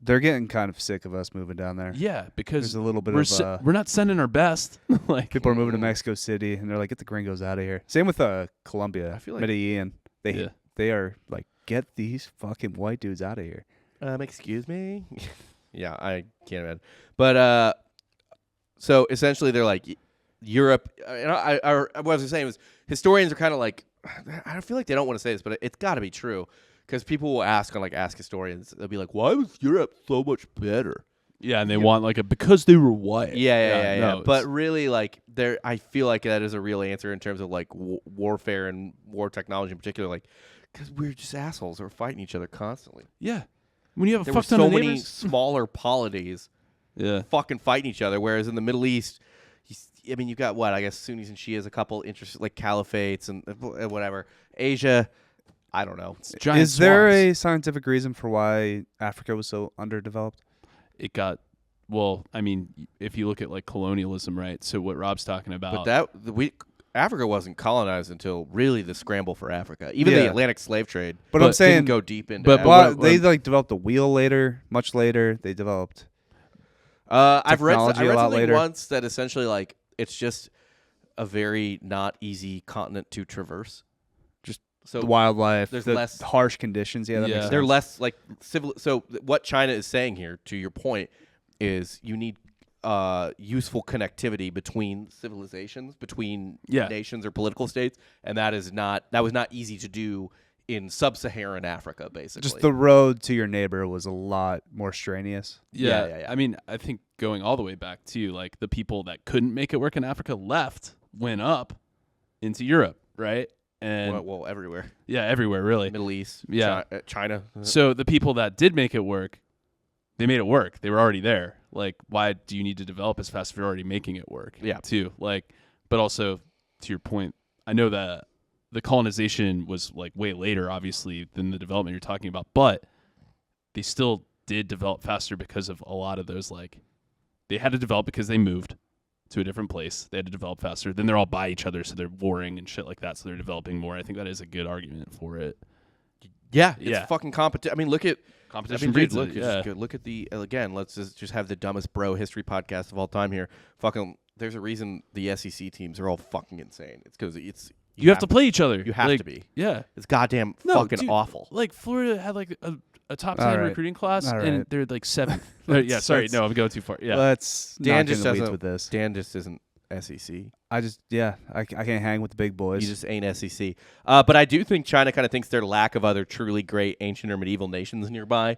They're getting kind of sick of us moving down there. Yeah, because There's a little bit we're we're not sending our best. Like people are moving to Mexico City, and they're like, get the gringos out of here. Same with Colombia, I feel like- Medellin. They are like, get these fucking white dudes out of here. Excuse me? Yeah, I can't imagine. But so essentially they're like Europe. And what I was saying was historians are kind of like, I don't feel like they don't want to say this, but it's got to be true because people will ask on like Ask Historians. They'll be like, why was Europe so much better? Yeah, and they want like because they were white. Yeah. No, but really, like, I feel like that is a real answer in terms of like warfare and war technology in particular. Like, because we're just assholes. We're fighting each other constantly. Yeah. When you have a There were fuck ton so of many neighbors. smaller polities fucking fighting each other, whereas in the Middle East, you've got what? I guess Sunnis and Shias, a couple interested like caliphates and whatever. Asia, I don't know. Giant Is there swamps. a scientific reason for why Africa was so underdeveloped? It got if you look at like colonialism, right? So what Rob's talking about. But Africa wasn't colonized until really the scramble for Africa. Even the Atlantic slave trade. But I'm saying, didn't go deep into. but Africa. they like developed the wheel later, much later. They developed. I've read technology a lot something later. once that essentially like it's just a very not easy continent to traverse. Just so the wildlife, there's the less harsh conditions. Yeah, that makes sense. they're less like civil. So what China is saying here, to your point, is you need useful connectivity between civilizations, between nations or political states, and that was not easy to do in sub-Saharan Africa, basically. Just the road to your neighbor was a lot more strenuous. Yeah. I mean, I think going all the way back to like the people that couldn't make it work in Africa went up into Europe, right? And well, everywhere. Yeah, everywhere really. Middle East, China. So the people that did make it work, they made it work. They were already there. Like, why do you need to develop as fast if you're already making it work? Yeah. Too. Like, but also to your point, I know that the colonization was like way later, obviously, than the development you're talking about, but they still did develop faster because of a lot of those. Like, they had to develop because they moved to a different place. They had to develop faster. Then they're all by each other, so they're warring and shit like that. So they're developing more. I think that is a good argument for it. Yeah, it's fucking competition. I mean, look at competition. Look at the again. Let's just have the dumbest bro history podcast of all time here. Fucking, there's a reason the SEC teams are all fucking insane. It's because you have to play each other. You have to be. Yeah, it's goddamn fucking dude, awful. Like Florida had like a top 10 recruiting class, and they're like 7th. Yeah, sorry, no, I'm going too far. Yeah, Dan just doesn't with this. Dan just isn't SEC. I can't hang with the big boys. You just ain't SEC. But I do think China kind of thinks their lack of other truly great ancient or medieval nations nearby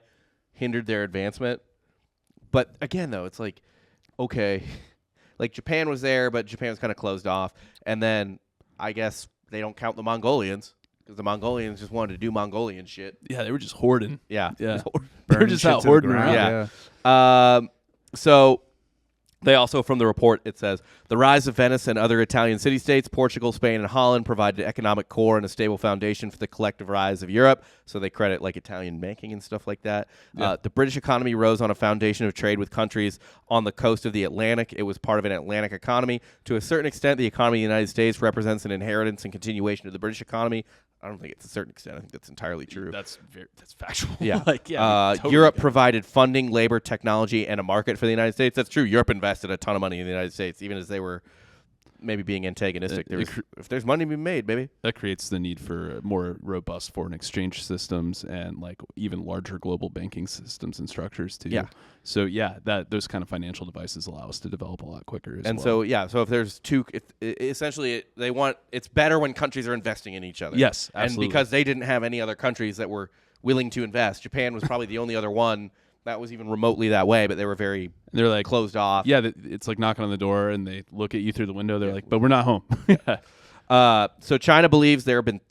hindered their advancement. But again, though, it's like, okay, like Japan was there, but Japan was kind of closed off. And then I guess they don't count the Mongolians because the Mongolians just wanted to do Mongolian shit. Yeah, they were just hoarding. Yeah. They were just out shit to the hoarding ground. around. So they also, from the report, it says, the rise of Venice and other Italian city-states, Portugal, Spain, and Holland provided an economic core and a stable foundation for the collective rise of Europe. So they credit like Italian banking and stuff like that. Yeah. The British economy rose on a foundation of trade with countries on the coast of the Atlantic. It was part of an Atlantic economy. To a certain extent, the economy of the United States represents an inheritance and continuation of the British economy. I don't think it's a certain extent. I think that's entirely true. That's factual. Yeah. Totally Europe provided funding, labor, technology, and a market for the United States. That's true. Europe invested a ton of money in the United States, even as they were maybe being antagonistic. If there's money to be made, baby. That creates the need for more robust foreign exchange systems and like even larger global banking systems and structures too. Yeah. So those kind of financial devices allow us to develop a lot quicker as well. So if there's essentially it's better when countries are investing in each other. Yes, absolutely. And because they didn't have any other countries that were willing to invest, Japan was probably the only other one that was even remotely that way, but they were they're like closed off. Yeah, it's like knocking on the door and they look at you through the window. They're like, but we're not home. So China believes there have been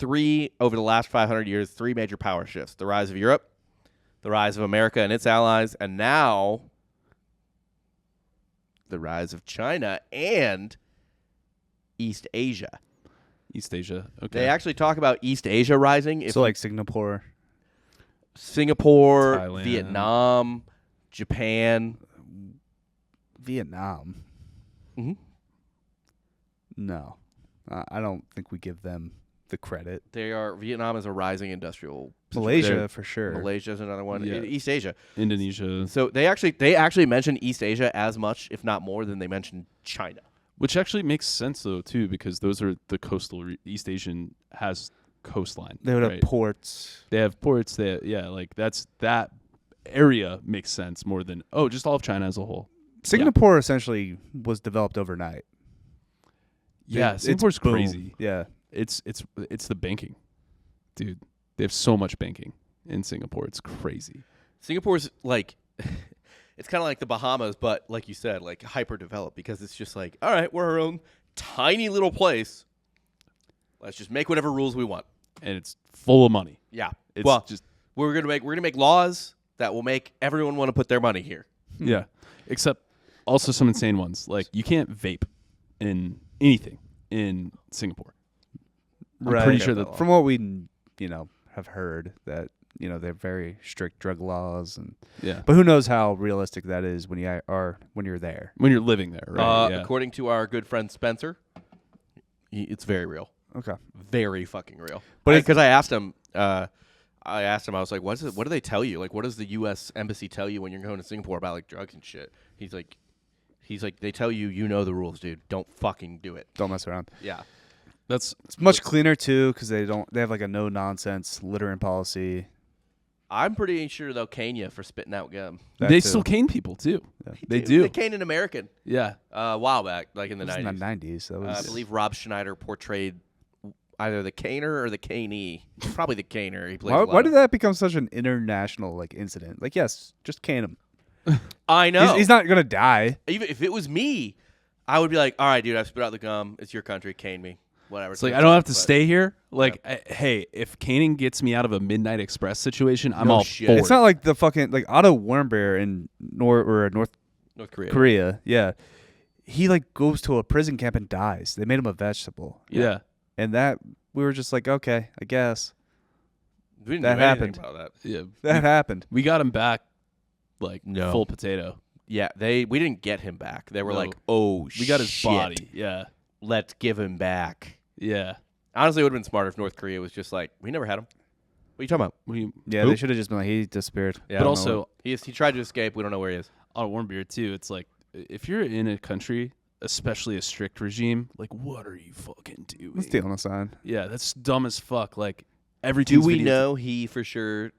over the last 500 years, three major power shifts: the rise of Europe, the rise of America and its allies, and now the rise of China and East Asia. East Asia. Okay. They actually talk about East Asia rising. So like Singapore, Thailand. Vietnam, Japan. Vietnam. Mm-hmm. No, I don't think we give them the credit. Vietnam is a rising industrial. Malaysia for sure. Malaysia is another one. Yeah. East Asia, Indonesia. So they actually mention East Asia as much, if not more, than they mention China. Which actually makes sense though too, because those are the coastal East Asian has coastline. They would have right? ports. They have ports. Like that area makes sense more than just all of China as a whole. Singapore essentially was developed overnight. Yeah, It's Singapore's boom. crazy. Yeah. It's the banking, dude. They have so much banking in Singapore. It's crazy. Singapore's like, it's kind of like the Bahamas, but like you said, like hyper developed because it's just like, all right, we're our own tiny little place. Let's just make whatever rules we want. And it's full of money. Yeah. It's well, just we're gonna make laws that will make everyone want to put their money here. yeah. Except also some insane ones. Like you can't vape in anything in Singapore. I'm pretty sure that from what we have heard that they're very strict drug laws and but who knows how realistic that is when you're there. When you're living there, right? According to our good friend Spencer, it's very real. Okay. Very fucking real. But because I asked him, I was like, what do they tell you? Like, what does the U.S. Embassy tell you when you're going to Singapore about like drugs and shit? He's like, they tell you know the rules, dude. Don't fucking do it. Don't mess around. Yeah. It's much cleaner too because they have like a no nonsense littering policy. I'm pretty sure they'll cane you for spitting out gum. They still cane people too. Yeah. They do. They cane an American. Yeah. A while back, like in the 90s. In the 90s. That was I believe Rob Schneider portrayed either the caner or the canee. Probably the caner. He played. Why did that become such an international like incident? Like, yes, just cane him. I know. He's not gonna die. Even if it was me, I would be like, all right, dude, I've spit out the gum. It's your country. Cane me. Whatever. It's like I don't have to stay here. Like, hey, if caning gets me out of a Midnight Express situation, I'm all for it. It's not like the fucking like Otto Warmbier in North Korea. Yeah, he like goes to a prison camp and dies. They made him a vegetable. Yeah, and that we were just like, okay, I guess we didn't that do anything happened. about that. Yeah, that happened. We got him back, like No. full potato. Yeah, we didn't get him back. They were like, oh, we got his shit. body. Yeah, Let's give him back. yeah. Honestly, it would have been smarter if North Korea was just like, we never had him. What are you talking about? Yeah, they should have just been like, he disappeared. Yeah, But also, he tried to escape. We don't know where he is. on Warmbier too, it's like if you're in a country, especially a strict regime, like what are you fucking doing? Let's steal on the sign. Yeah, that's dumb as fuck. Like every Do we know he for sure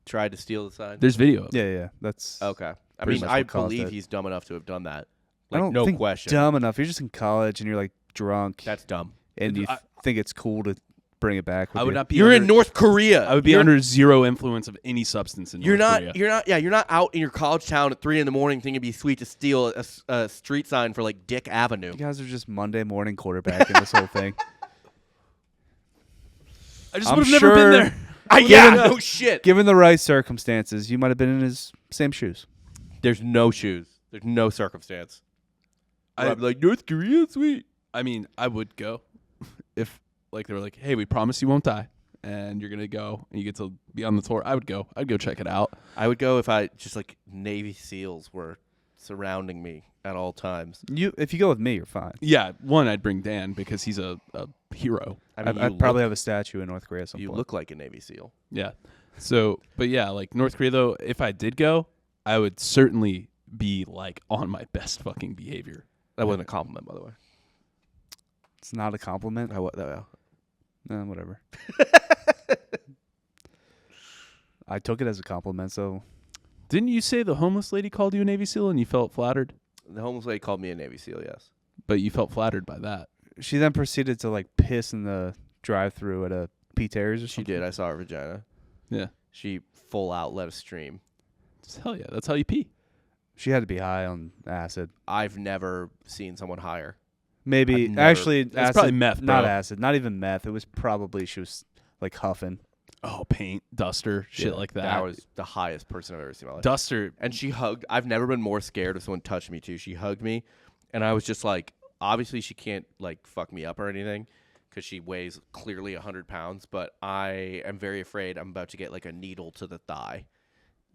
tried to steal the sign? There's video. Of it. Yeah, that's Okay. I pretty mean, much I what caused believe it. he's dumb enough to have done that. I Like, don't no think question. dumb enough. You're just in college and you're like drunk, That's dumb. and you think it's cool to bring it back. With I would you. not be. You're in under- North Korea. I would be under zero influence of any substance in You're North not. Korea. You're not. Yeah. You're not out in your college town at 3 a.m. thinking it'd be sweet to steal a street sign for like Dick Avenue. You guys are just Monday morning quarterbacking this whole thing. I just I'm would have never sure- been there. Yeah. No shit. Given the right circumstances, you might have been in his same shoes. There's no shoes. There's no circumstance. I'd I'd be like, North Korea, sweet. I mean, I would go if like they were like, "Hey, we promise you won't die, and you're gonna go and you get to be on the tour." I would go. I'd go check it out. I would go if I just like Navy SEALs were surrounding me at all times. If you go with me, you're fine. Yeah, one, I'd bring Dan because he's a hero. I mean, I'd probably have a statue in North Korea at some you point. look like a Navy SEAL. Yeah. So, but yeah, like North Korea though, if I did go, I would certainly be like on my best fucking behavior. That wasn't a compliment, by the way. It's not a compliment. Whatever. I took it as a compliment, so Didn't you say the homeless lady called you a Navy SEAL and you felt flattered? The homeless lady called me a Navy SEAL. Yes. But you felt flattered by that. she then proceeded to like piss in the drive-through at a P. Terry's or She something. did. I saw her vagina. Yeah. She full out let a stream. Hell yeah, that's how you pee. She had to be high on acid. I've never seen someone higher. Maybe I've never- actually, It's acid, probably meth, not bro. acid, not even meth. It was probably she was like huffing. Oh, paint, duster, shit Yeah, like that. That was the highest person I've ever seen in my life. duster. And she hugged. I've never been more scared if someone touched me too. She hugged me, and I was just like, obviously she can't like fuck me up or anything, because she weighs clearly 100 pounds. But I am very afraid I'm about to get like a needle to the thigh.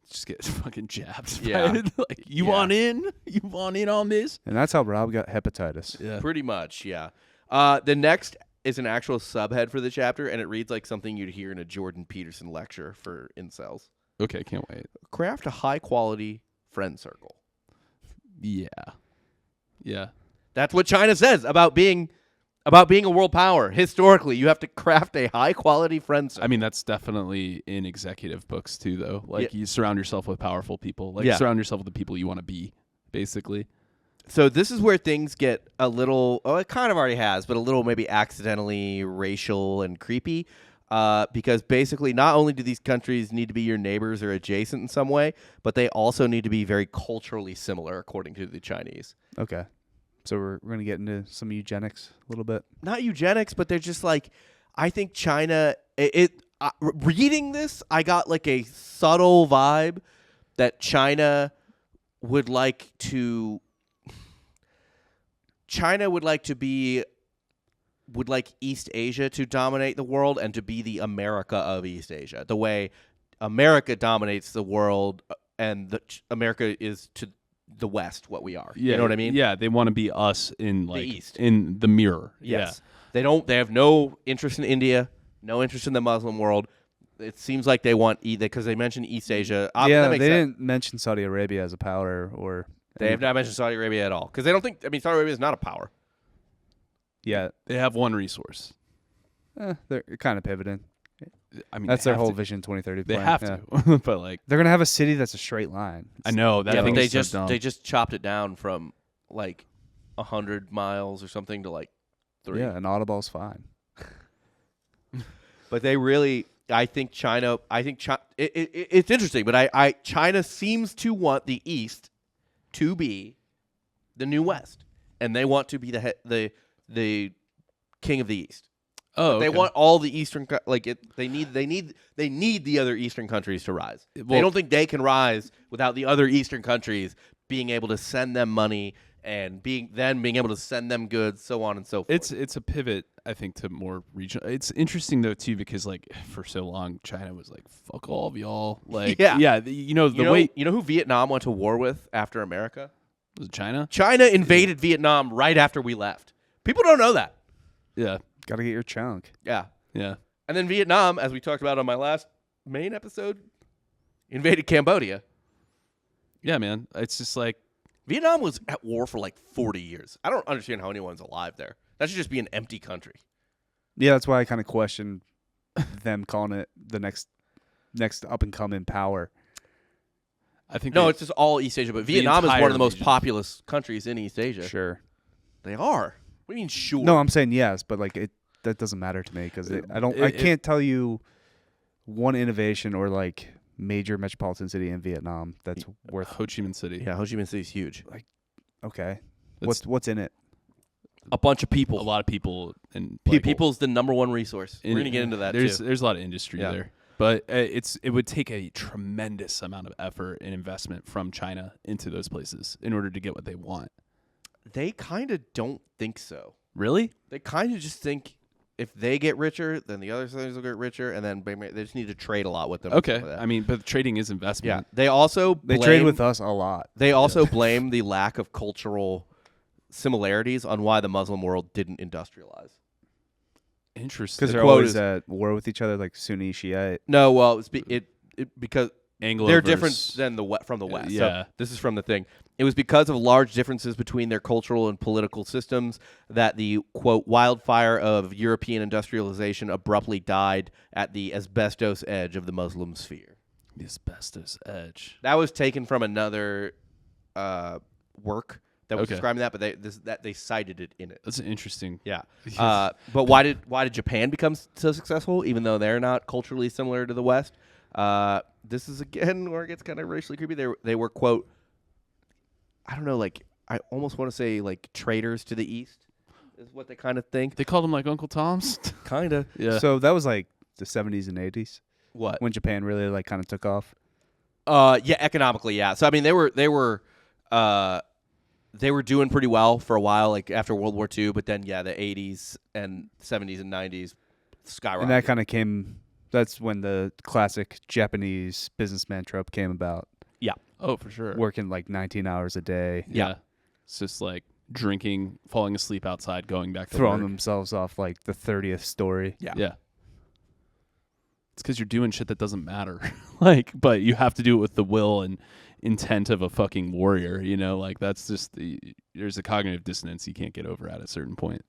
Just get fucking jabbed. Yeah. Right? Like, you Yeah. want in? You want in on this? And that's how Rob got hepatitis. Yeah. Pretty much, yeah. The next is an actual subhead for the chapter, and it reads like something you'd hear in a Jordan Peterson lecture for incels. Okay, can't wait. Craft a high-quality friend circle. Yeah. Yeah. That's what China says about being about being a world power. Historically, you have to craft a high-quality friend circle. I mean, that's definitely in executive books too, though. Like, you surround yourself with powerful people. Like, surround yourself with the people you want to be, basically. So this is where things get a little, it kind of already has, but a little maybe accidentally racial and creepy. Because basically not only do these countries need to be your neighbors or adjacent in some way, but they also need to be very culturally similar, according to the Chinese. Okay. So we're going to get into some eugenics a little bit. Not eugenics, but they're just like, I think China, reading this, I got like a subtle vibe that China would like to East Asia to dominate the world and to be the America of East Asia. The way America dominates the world and America is to the West what we are. Yeah, you know what I mean? Yeah, they want to be us in like the East. In the mirror. Yes. Yeah. They have no interest in India, no interest in the Muslim world. It seems like they want because they mentioned East Asia. Yeah, they didn't mention Saudi Arabia as a power or they have not mentioned Saudi Arabia at all because they don't think. I mean, Saudi Arabia is not a power. Yeah, they have one resource. They're kind of pivoting. I mean, that's their whole Vision 2030 plan. They have to, but like they're gonna have a city that's a straight line. I know that. But they just chopped it down from like 100 miles or something to like 3. Yeah, and Audible's fine. But they really, I think China. It's interesting, but China seems to want the East to be the new West, and they want to be the king of the East. Oh, They want all the Eastern They need the other Eastern countries to rise. They don't think they can rise without the other Eastern countries being able to send them money and being able to send them goods, so on and so forth. It's a pivot, I think, to more regional. It's interesting though too because like for so long China was like fuck all of y'all. Like you know who Vietnam went to war with after America? Was it China? China invaded Vietnam right after we left. People don't know that. Yeah. Got to get your chunk. Yeah. And then Vietnam, as we talked about on my last main episode, invaded Cambodia. Yeah, man. It's just like Vietnam was at war for like 40 years. I don't understand how anyone's alive there. That should just be an empty country. Yeah, that's why I kind of question them calling it the next up and coming power. I think it's just all East Asia, but Vietnam is one of the most region. populous countries in East Asia. Sure. They are. What do you mean sure? No, I'm saying yes, but like that doesn't matter to me because I can't tell you one innovation or like major metropolitan city in Vietnam that's worth. Ho Chi Minh City. Yeah, Ho Chi Minh City is huge. Okay, what's in it? A bunch of people. A lot of people and People's the number one resource. We're gonna get into that too. There's a lot of industry there, but it would take a tremendous amount of effort and investment from China into those places in order to get what they want. They kind of don't think so. Really? They kind of just think if they get richer, then the other cities will get richer, and then they just need to trade a lot with them. Okay. I mean, but trading is investment. Yeah. They trade with us a lot. They also blame the lack of cultural similarities on why the Muslim world didn't industrialize. Interesting. Because they're always at war with each other, like Sunni, Shiite. No, well, because Anglo they're different than from the West. Yeah. So this is from the thing. It was because of large differences between their cultural and political systems that the, quote, wildfire of European industrialization abruptly died at the asbestos edge of the Muslim sphere. The asbestos edge. That was taken from another work that was describing that, but they cited it in it. That's interesting. Yeah. But why did Japan become so successful, even though they're not culturally similar to the West? This is again where it gets kind of racially creepy. They were, quote, I don't know, like I almost want to say like traitors to the East is what they kind of think. They called them like Uncle Toms. Kind of. Yeah. So that was like the 70s and 80s. What? When Japan really like kind of took off. Yeah, economically, yeah. So I mean, they were doing pretty well for a while, like after World War II. But then, yeah, the 80s and 70s and 90s skyrocketed. And that kind of came. That's when the classic Japanese businessman trope came about. Yeah. Oh, for sure. Working like 19 hours a day. Yeah. It's just like drinking, falling asleep outside, going back to throwing work. themselves off like the 30th story. Yeah. Yeah. It's because you're doing shit that doesn't matter. But you have to do it with the will and intent of a fucking warrior, you know? Like, that's just there's a cognitive dissonance you can't get over at a certain point.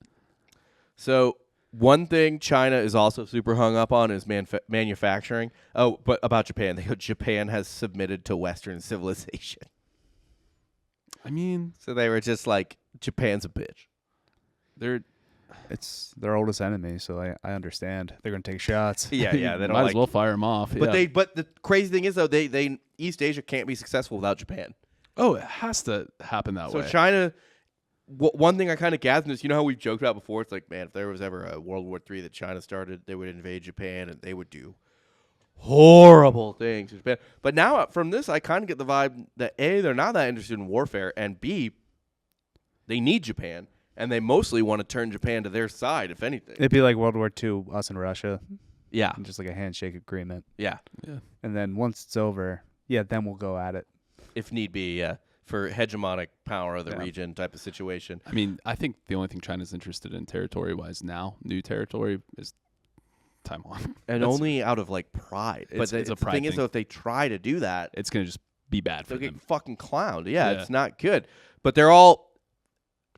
So one thing China is also super hung up on is manufacturing. Oh, but about Japan, they go, Japan has submitted to Western civilization. I mean, So they were just like, Japan's a bitch. It's their oldest enemy, so I understand. They're going to take shots. Yeah, yeah. They don't might like, as well fire them off. But yeah. but the crazy thing is though, they East Asia can't be successful without Japan. Oh, it has to happen that So way. China, one thing I kind of gathered is, you know how we've joked about before, it's like, man, if there was ever a World War III that China started, they would invade Japan and they would do horrible things to Japan. But now from this, I kind of get the vibe that A, they're not that interested in warfare, and B, they need Japan, and they mostly want to turn Japan to their side, if anything. It'd be like World War II, us and Russia, Yeah, and just like a handshake agreement. yeah, Yeah. And then once it's over, then we'll go at it. if need be, yeah, for hegemonic power of the Yeah. region type of situation. I mean, I think the only thing China's interested in territory-wise now, new territory, is Taiwan. And That's- only out of like pride. It's a the pride thing is, thing. though, if they try to do that, It's going to just be bad for they'll get them. fucking clowned. Yeah, Yeah. it's not good. But they're all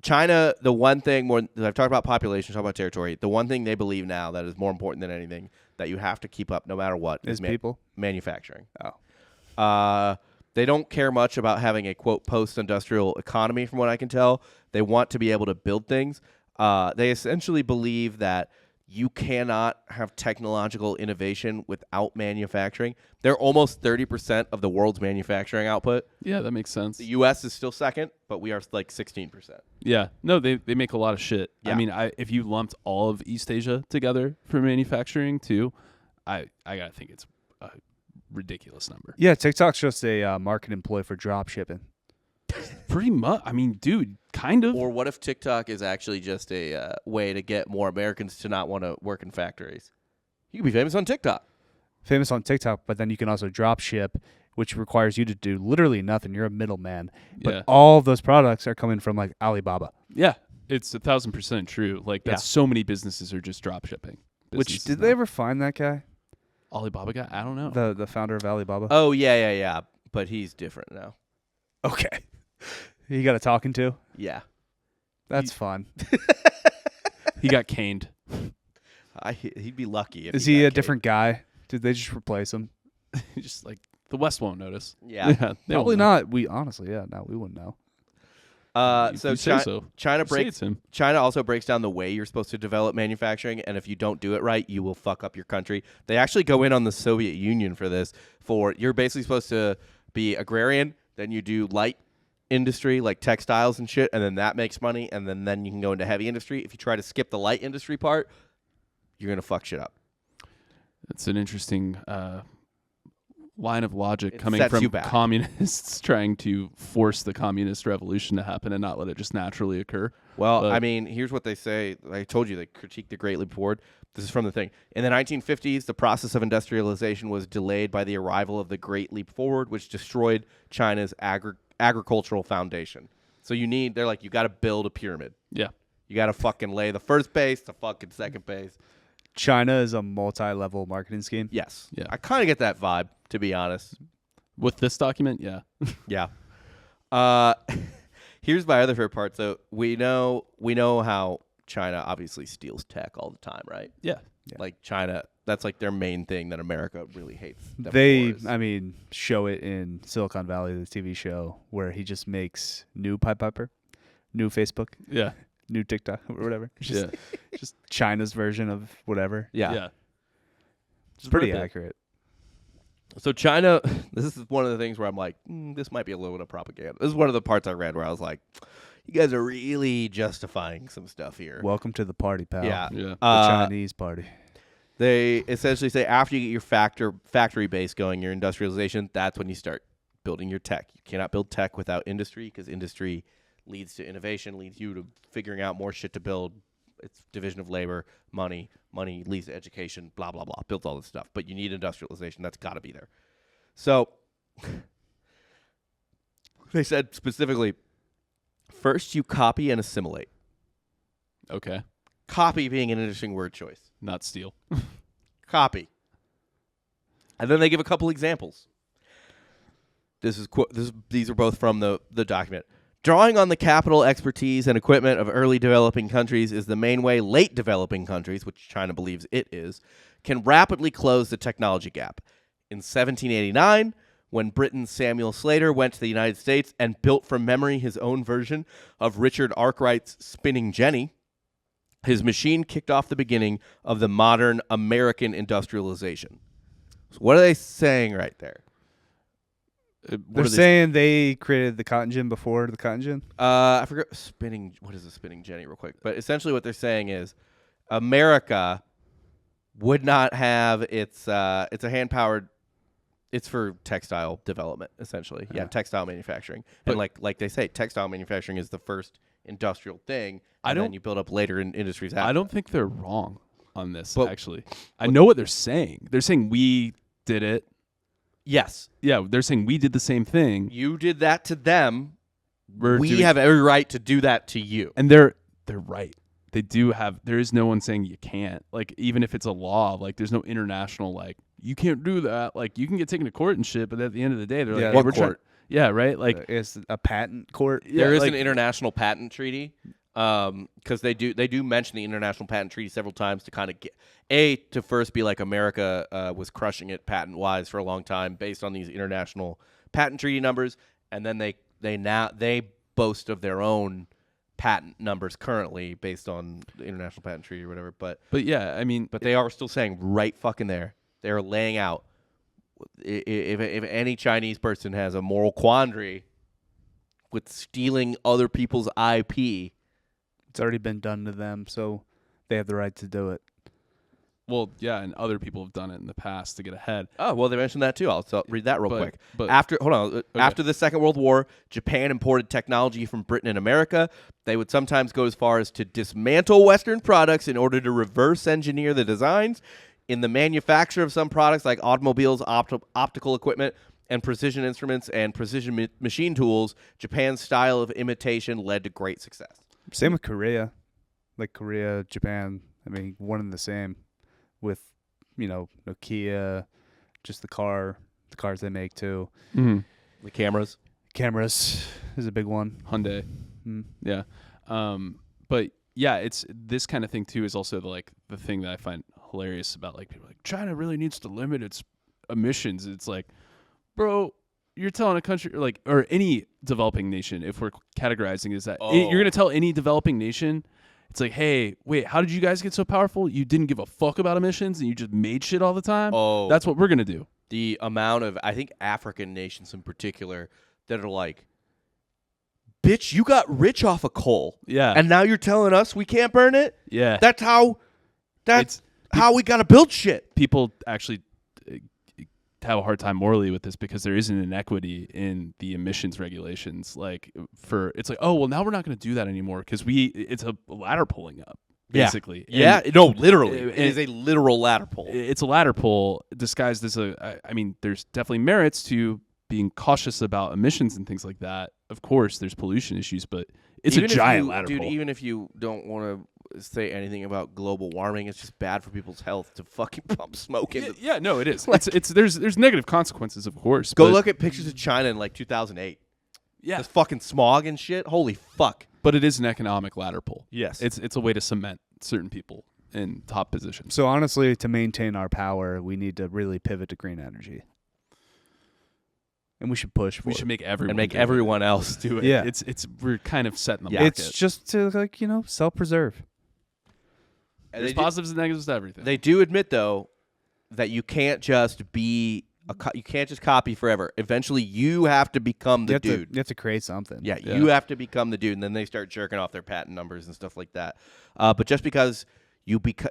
China. The one thing more I've talked about population, talked about territory. The one thing they believe now that is more important than anything that you have to keep up no matter what Is people? manufacturing. Oh. They don't care much about having a quote post-industrial economy, from what I can tell. They want to be able to build things. They essentially believe that you cannot have technological innovation without manufacturing. They're almost 30% of the world's manufacturing output. Yeah, that makes sense. The U.S. is still second, but we are like 16%. Yeah. No, they make a lot of shit. Yeah. I mean, if you lumped all of East Asia together for manufacturing too, I got to think it's a ridiculous number. Yeah, TikTok's just a marketing ploy for drop shipping. Pretty much. I mean, dude, kind of. Or what if TikTok is actually just a way to get more Americans to not want to work in factories? You could be famous on TikTok. Famous on TikTok, but then you can also drop ship, which requires you to do literally nothing. You're a middleman. But Yeah. all of those products are coming from like Alibaba. Yeah. It's 1,000% true. Like, that's so many businesses are just drop shipping. Which, Businesses did now. they ever find that guy? Alibaba guy? I don't know. The founder of Alibaba? Oh, yeah. But he's different now. Okay. He got a talking to? Yeah. That's fun. He got caned. He'd be lucky. If Is he he got a different guy? Did they just replace him? Just like the West won't notice. kicked. Yeah. they Probably won't know. not. We honestly, no, we wouldn't know. So You say so. China You say breaks. it's him. China also breaks down the way you're supposed to develop manufacturing, and if you don't do it right, you will fuck up your country. They actually go in on the Soviet Union for this. You're basically supposed to be agrarian, then you do light industry like textiles and shit, and then that makes money, and then you can go into heavy industry. If you try to skip the light industry part, you're gonna fuck shit up. It's an interesting line of logic It coming sets from you back. communists trying to force the communist revolution to happen and not let it just naturally occur. Well, But- I mean, here's what they say. I told you they critique the Great Leap Forward. This is from the thing. In the 1950s, the process of industrialization was delayed by the arrival of the Great Leap Forward, which destroyed China's agricultural foundation. So they're like, you got to build a pyramid. Yeah. You got to fucking lay the first base, the fucking second base. China is a multi-level marketing scheme. Yes. Yeah. I kind of get that vibe, to be honest. With this document, yeah. Yeah. Here's my other favorite part. So we know how China obviously steals tech all the time, right? Yeah. Like China, that's like their main thing that America really hates. them They, for is- I mean, show it in Silicon Valley, the TV show, where he just makes new Pied Piper, new Facebook, Yeah. new TikTok, or whatever. It's just, Yeah. just China's version of whatever. yeah. Yeah. It's pretty rip it. accurate. So China, this is one of the things where I'm like, this might be a little bit of propaganda. This is one of the parts I read where I was like, you guys are really justifying some stuff here. Welcome to the party, pal. Yeah. Yeah. The Chinese party. They essentially say after you get your factory base going, your industrialization, that's when you start building your tech. You cannot build tech without industry because industry leads to innovation, leads you to figuring out more shit to build. It's division of labor, money leads to education, blah, blah, blah. Builds all this stuff. But you need industrialization. That's got to be there. So they said specifically, first you copy and assimilate. Okay. Copy being an interesting word choice. Not steal. Copy. And then they give a couple examples. These are both from the document. Drawing on the capital, expertise, and equipment of early developing countries is the main way late developing countries, which China believes it is, can rapidly close the technology gap. In 1789, when Britain's Samuel Slater went to the United States and built from memory his own version of Richard Arkwright's spinning jenny, his machine kicked off the beginning of the modern American industrialization. So what are they saying right there? They're saying they created the cotton gin before the cotton gin. I forget spinning. What is a spinning jenny, real quick? But essentially, what they're saying is, America would not have it's a hand powered. It's for textile development, essentially. Yeah, textile manufacturing. But and like they say, textile manufacturing is the first industrial thing, and then you build up later in industries. I don't think they're wrong on this. Actually, I know what they're saying. They're saying we did it. Yes. Yeah, they're saying we did the same thing. You did that to them. We have every right to do that to you. And they're right. They do have. There is no one saying you can't. Like, even if it's a law, like, there's no international, like, you can't do that. Like, you can get taken to court and shit, but at the end of the day, they're like, what court? Yeah, right? Like, it's a patent court. There is an international patent treaty. Because they do mention the international patent treaty several times to kind of get to first be like America was crushing it patent wise for a long time based on these international patent treaty numbers, and then they boast of their own patent numbers currently based on the international patent treaty or whatever. But yeah, I mean, but they are still saying right fucking there. They're laying out if any Chinese person has a moral quandary with stealing other people's IP. It's already been done to them, so they have the right to do it. Well, yeah, and other people have done it in the past to get ahead. Oh, well, they mentioned that too. I'll read that real quick. But after the Second World War, Japan imported technology from Britain and America. They would sometimes go as far as to dismantle Western products in order to reverse engineer the designs. In the manufacture of some products like automobiles, optical equipment, and precision instruments and precision machine tools, Japan's style of imitation led to great success. Same with Korea. Like Korea, Japan, I mean, one and the same with, Nokia, just the cars they make too. Mm-hmm. The cameras. Cameras is a big one. Hyundai. Yeah. But yeah, it's this kind of thing too is also the thing that I find hilarious about like people like China really needs to limit its emissions. It's like, bro, you're telling a country or any developing nation, if we're categorizing, is that you're going to tell any developing nation, it's like, hey, wait, how did you guys get so powerful? You didn't give a fuck about emissions and you just made shit all the time? Oh. That's what we're going to do. The amount of, I think, African nations in particular that are like, bitch, you got rich off of coal. Yeah. And now you're telling us we can't burn it? Yeah. That's how we got to build shit. People actually have a hard time morally with this because there is an inequity in the emissions regulations. It's like, oh, well, now we're not going to do that anymore because it's a ladder pulling up, basically. Yeah. No, literally. It is a literal ladder pull. It's a ladder pull disguised as there's definitely merits to being cautious about emissions and things like that. Of course, there's pollution issues, but it's a giant ladder pull. Dude, even if you don't want to say anything about global warming, it's just bad for people's health to fucking pump smoke into. Yeah, no, it is. There's negative consequences, of course. Go look at pictures of China in 2008. Yeah, there's fucking smog and shit. Holy fuck! But it is an economic ladder pull. Yes, it's a way to cement certain people in top positions. So honestly, to maintain our power, we need to really pivot to green energy. And we should push for it. We should make everyone and make everyone else do it. Yeah, we're kind of setting the market. It's just to self-preserve. There's positives and negatives to everything. They do admit though that you can't just you can't just copy forever. Eventually, you have to become the dude. You have to create something. Yeah, you have to become the dude, and then they start jerking off their patent numbers and stuff like that. But just because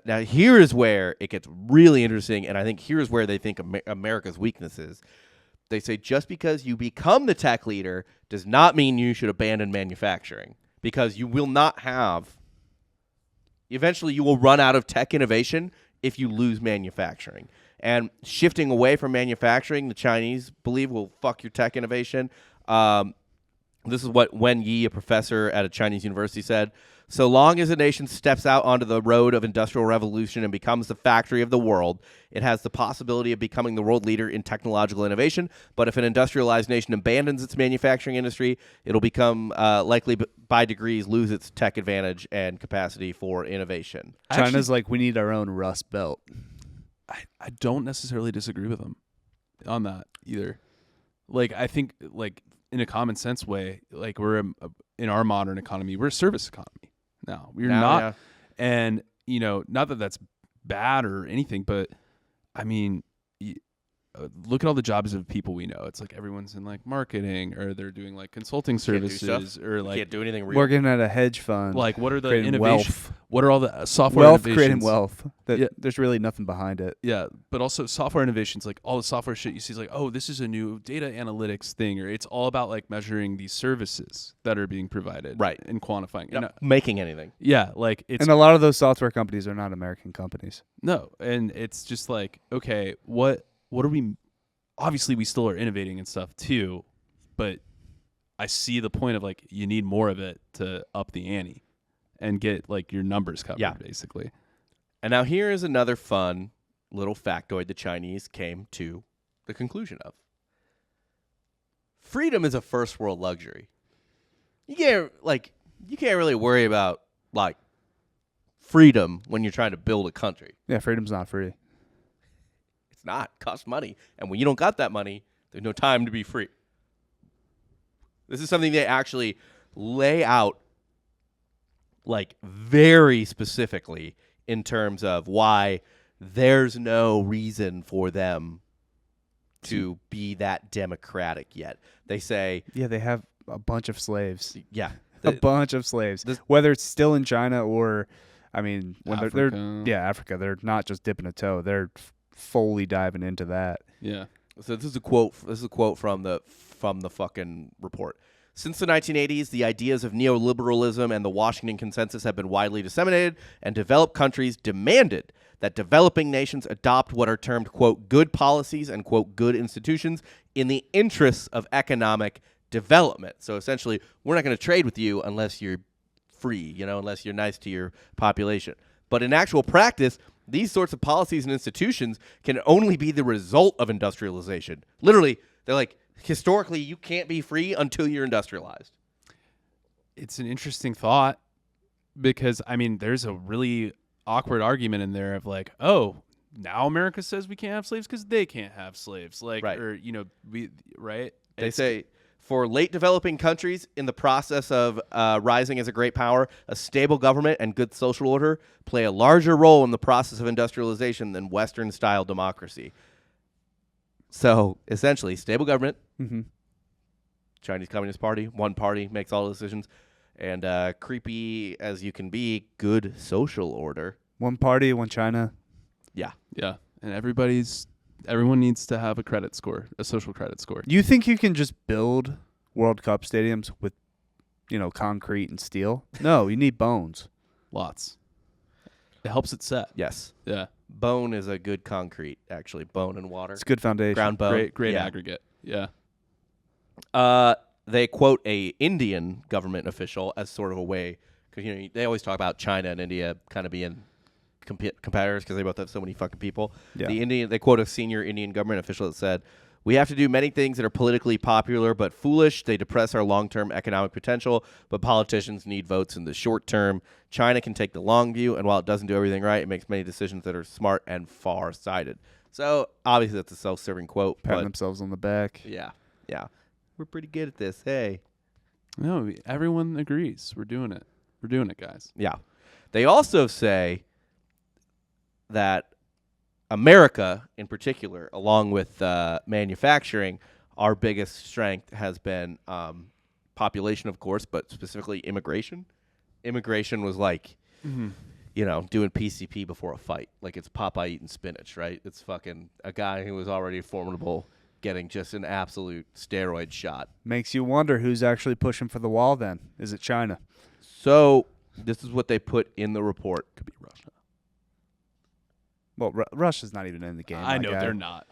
now here is where it gets really interesting, and I think here's where they think America's weakness is. They say just because you become the tech leader does not mean you should abandon manufacturing, because you will not have. Eventually, you will run out of tech innovation if you lose manufacturing. And shifting away from manufacturing, the Chinese believe will fuck your tech innovation. This is what Wen Yi, a professor at a Chinese university, said. So long as a nation steps out onto the road of industrial revolution and becomes the factory of the world, it has the possibility of becoming the world leader in technological innovation. But if an industrialized nation abandons its manufacturing industry, it'll become likely by degrees lose its tech advantage and capacity for innovation. China's like, we need our own Rust Belt. I don't necessarily disagree with them on that either. Like, I think, like, in a common sense way, like, we're in our modern economy, we're a service economy now. We're not, yeah. and not that that's bad or anything, but I mean, look at all the jobs of people we know. It's like everyone's in like marketing, or they're doing like consulting services, or like can't do anything real. Working at a hedge fund. like what are the creating innovations? wealth. What are all the software Wealth, innovations? creating wealth. Yeah. There's really nothing behind it. Yeah, but also software innovations, like all the software shit you see is like, oh, this is a new data analytics thing, or it's all about like measuring these services that are being provided, Right. and quantifying. Not And, making anything. yeah, like it's And a lot of those software companies are not American companies. no, and it's just like, okay, what are we? Obviously, we still are innovating and stuff too, but I see the point of like you need more of it to up the ante and get like your numbers covered, Yeah. basically. And now here is another fun little factoid the Chinese came to the conclusion of. Freedom is a first world luxury. You can't really worry about like freedom when you're trying to build a country. Yeah, freedom's not free. It's not. It costs money. And when you don't got that money, there's no time to be free. This is something they actually lay out like very specifically in terms of why there's no reason for them to be that democratic yet. They say, Yeah, they have a bunch of slaves. yeah, A bunch of slaves. Whether it's still in China or, I mean, when they're Africa. They're not just dipping a toe. They're fully diving into that. Yeah. so this is a quote. This is a quote from the fucking report. Since the 1980s, the ideas of neoliberalism and the Washington Consensus have been widely disseminated, and developed countries demanded that developing nations adopt what are termed, quote, good policies and, quote, good institutions in the interests of economic development. So essentially, we're not going to trade with you unless you're free, unless you're nice to your population. But in actual practice, these sorts of policies and institutions can only be the result of industrialization. Literally, they're like, historically, you can't be free until you're industrialized. It's an interesting thought because, I mean, there's a really awkward argument in there of like, oh, now America says we can't have slaves because they can't have slaves. Like, Right. or, right? They say, for late developing countries in the process of rising as a great power, a stable government and good social order play a larger role in the process of industrialization than Western-style democracy. So, essentially, stable government, Mm-hmm. Chinese Communist Party, one party makes all the decisions, and creepy as you can be, good social order. One party, one China. Yeah. Yeah. And everyone needs to have a credit score, a social credit score. You think you can just build World Cup stadiums with, concrete and steel? No, you need bones. Lots. It helps it set. Yes. Yeah. Bone is a good concrete, actually. Bone and water. It's a good foundation. Ground bone. Great Yeah. aggregate. Yeah. They quote a Indian government official as sort of a way, because they always talk about China and India kind of being competitors because they both have so many fucking people. Yeah. They quote a senior Indian government official that said, "We have to do many things that are politically popular but foolish. They depress our long-term economic potential, but politicians need votes in the short term. China can take the long view, and while it doesn't do everything right, it makes many decisions that are smart and far-sighted." So obviously that's a self-serving quote. Patting but themselves on the back. yeah. We're pretty good at this. Hey. No, everyone agrees. We're doing it. We're doing it, guys. Yeah. They also say that America, in particular, along with manufacturing, our biggest strength has been population, of course, but specifically immigration. Immigration was like, doing PCP before a fight. Like it's Popeye eating spinach, right? It's fucking a guy who was already formidable getting just an absolute steroid shot. Makes you wonder who's actually pushing for the wall then. Is it China? So this is what they put in the report. Could be Russia. Well, Russia's not even in the game. I my know guy. they're not.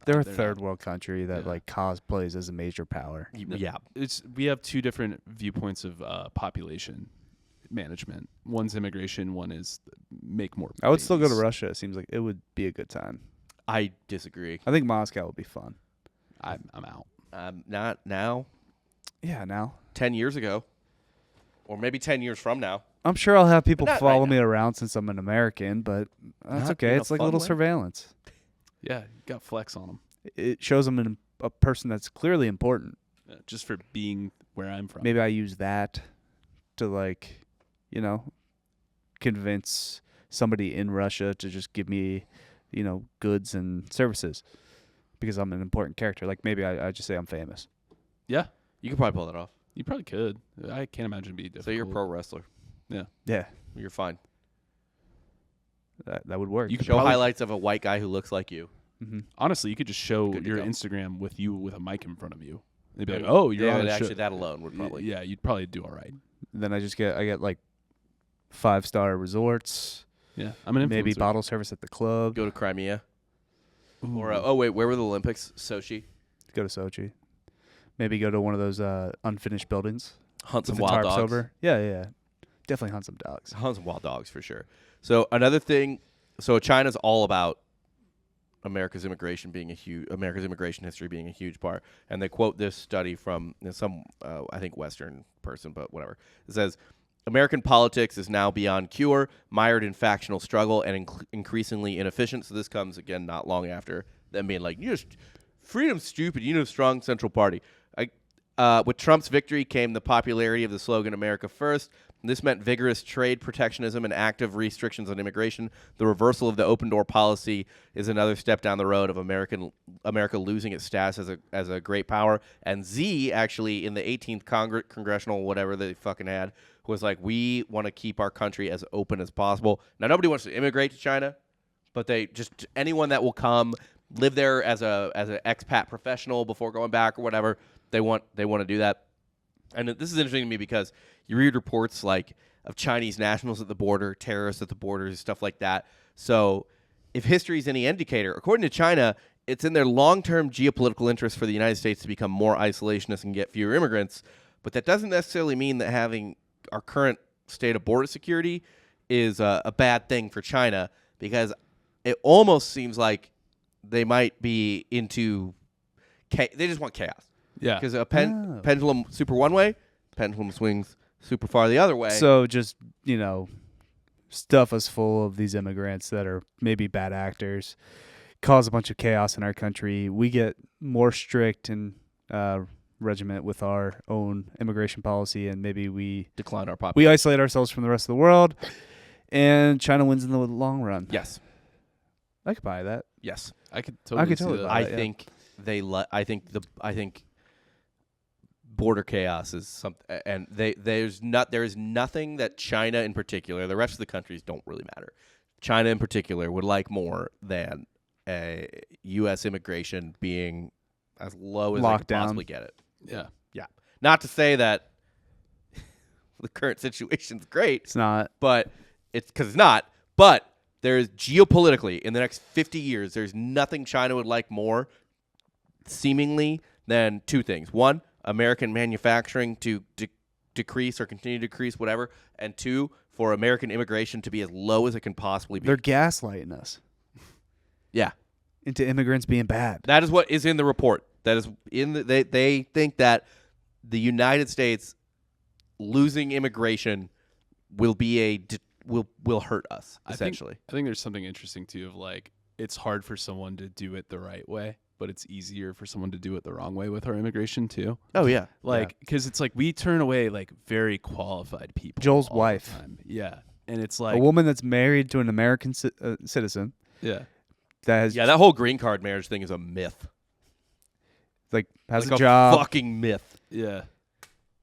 They're a They're third not. world country that Yeah. like cosplays as a major power. Yeah. We have two different viewpoints of population management. One's immigration. One is make more. I would still go to babies. Russia. It seems like it would be a good time. I disagree. I think Moscow would be fun. I'm out. Not now. Yeah, now. 10 years ago. Or maybe 10 years from now. I'm sure I'll have people But not follow right me around since I'm an American, but that's Not okay. in a It's like a fun little way? surveillance. Yeah, you got flex on them. It shows them a person that's clearly important. Just for being where I'm from. Maybe I use that to like, convince somebody in Russia to just give me, goods and services because I'm an important character. Like maybe I just say I'm famous. Yeah, You could probably pull that off. you probably could. I can't imagine it'd be difficult. So you're a pro wrestler. Yeah, You're fine. that would work. You could Show probably- highlights of a white guy who looks like you. hmm Honestly, you could just show Good to your go. Instagram with you with a mic in front of you. They'd be like, Yeah, "Oh, you're yeah, on a actually show." that alone would probably. Yeah, you'd probably do all right. Then I get like 5-star resorts, Yeah, I'm an influencer. maybe bottle service at the club. Go to Crimea. Ooh. Or oh wait, where were the Olympics? Sochi. Go to Sochi. Maybe go to one of those unfinished buildings Hunt with some the wild tarps dogs. over. Yeah. Definitely hunt some dogs. Hunt some wild dogs for sure. So another thing. So China's all about America's immigration history being a huge part. And they quote this study from some, I think, Western person, but whatever. It says, American politics is now beyond cure, mired in factional struggle, and increasingly inefficient. So this comes, again, not long after them being like, freedom's stupid, strong central party. With Trump's victory came the popularity of the slogan America First. This meant vigorous trade protectionism and active restrictions on immigration. The reversal of the open door policy is another step down the road of America losing its status as a great power. And Z, actually, in the 18th congressional whatever they fucking had, was like, we want to keep our country as open as possible. Now, nobody wants to immigrate to China, but anyone that will come, live there as an expat professional before going back or whatever, they want to do that. And this is interesting to me because you read reports like of Chinese nationals at the border, terrorists at the borders, stuff like that. So if history is any indicator, according to China, it's in their long-term geopolitical interest for the United States to become more isolationist and get fewer immigrants. But that doesn't necessarily mean that having our current state of border security is a bad thing for China, because it almost seems like they might be into they just want chaos. Yeah. Because a pendulum super one way, pendulum swings super far the other way. So just, stuff us full of these immigrants that are maybe bad actors, cause a bunch of chaos in our country. We get more strict and regiment with our own immigration policy, and maybe we decline our population. isolate ourselves from the rest of the world, and China wins in the long run. Yes. I could buy that. Yes. I could totally, could see totally that. buy I yeah. think I think border chaos is something, and there is nothing that China in particular, the rest of the countries don't really matter. China in particular would like more than a U.S. immigration being as low as they could Lockdown. possibly get it. Yeah. Not to say that the current situation's great, It's not. but it's because it's not. But there's geopolitically in the next 50 years, there's nothing China would like more, seemingly, than two things. One, American manufacturing to decrease or continue to decrease, whatever. And two, for American immigration to be as low as it can possibly be. They're gaslighting us Yeah. into immigrants being bad. That is what is in the report. That is in they think that the United States losing immigration will be will hurt us, essentially. I think there's something interesting too of like it's hard for someone to do it the right way, but it's easier for someone to do it the wrong way with our immigration too. Oh yeah. Like because it's like we turn away like very qualified people. Joel's all the wife. time. Yeah, and it's like A woman that's married to an American citizen yeah. that has Yeah, that whole green card marriage thing is a myth. has Like a job. fucking myth. Yeah.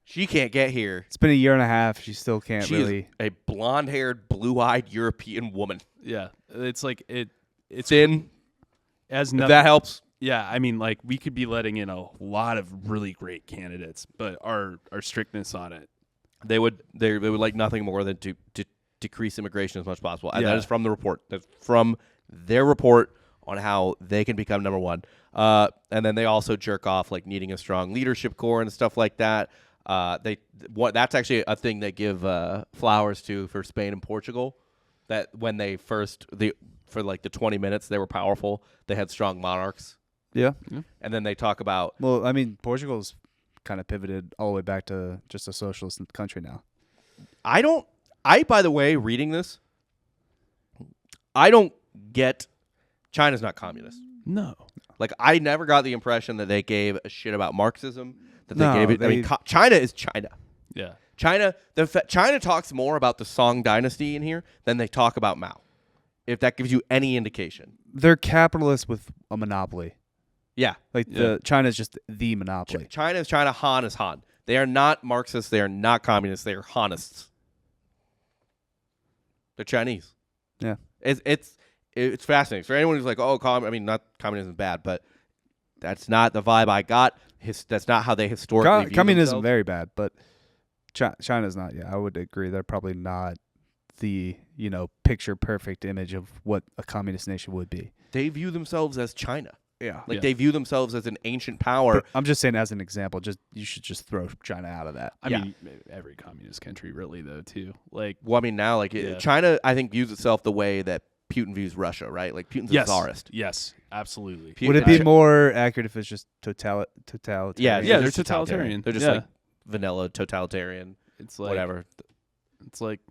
She can't get here. It's been a year and a half. She still can't She really. is a blonde-haired, blue-eyed European woman. Yeah. It's like it's Thin. as If nothing. that helps. Yeah, I mean, like we could be letting in a lot of really great candidates, but our strictness on it. They would like nothing more than to decrease immigration as much as possible. And Yeah. that is from the report. That's from their report on how they can become number one. And then they also jerk off like needing a strong leadership core and stuff like that. That's actually a thing they give flowers to for Spain and Portugal. That when they for like the 20 minutes they were powerful, they had strong monarchs. Yeah. And then they talk about Well, I mean, Portugal's kind of pivoted all the way back to just a socialist country now. By the way, reading this, I don't get China's not communist. No. Like, I never got the impression that they gave a shit about Marxism. That they No, gave it. I mean, China is China. Yeah. China talks more about the Song Dynasty in here than they talk about Mao. If that gives you any indication. They're capitalists with a monopoly. Yeah. Like China's just the monopoly. China is China. Han is Han. They are not Marxists. They are not communists. They are Hanists. They're Chinese. Yeah. It's fascinating. For anyone who's like, oh, not communism is bad, but that's not the vibe I got. That's not how they historically view communism themselves. very bad, but China's not. Yeah, I would agree. They're probably not the picture perfect image of what a communist nation would be. They view themselves as China. Yeah, Like they view themselves as an ancient power. But I'm just saying as an example. You should just throw China out of that. I mean, every communist country really, though, too. Like, Well, I mean, now, China, I think, views itself the way that Putin views Russia, right? Like, Putin's a czarist. Yes, absolutely. Would it be more accurate if it's just totalitarian? Yeah, Yeah, they're just totalitarian. They're just Yeah. like vanilla totalitarian, It's like whatever. It's like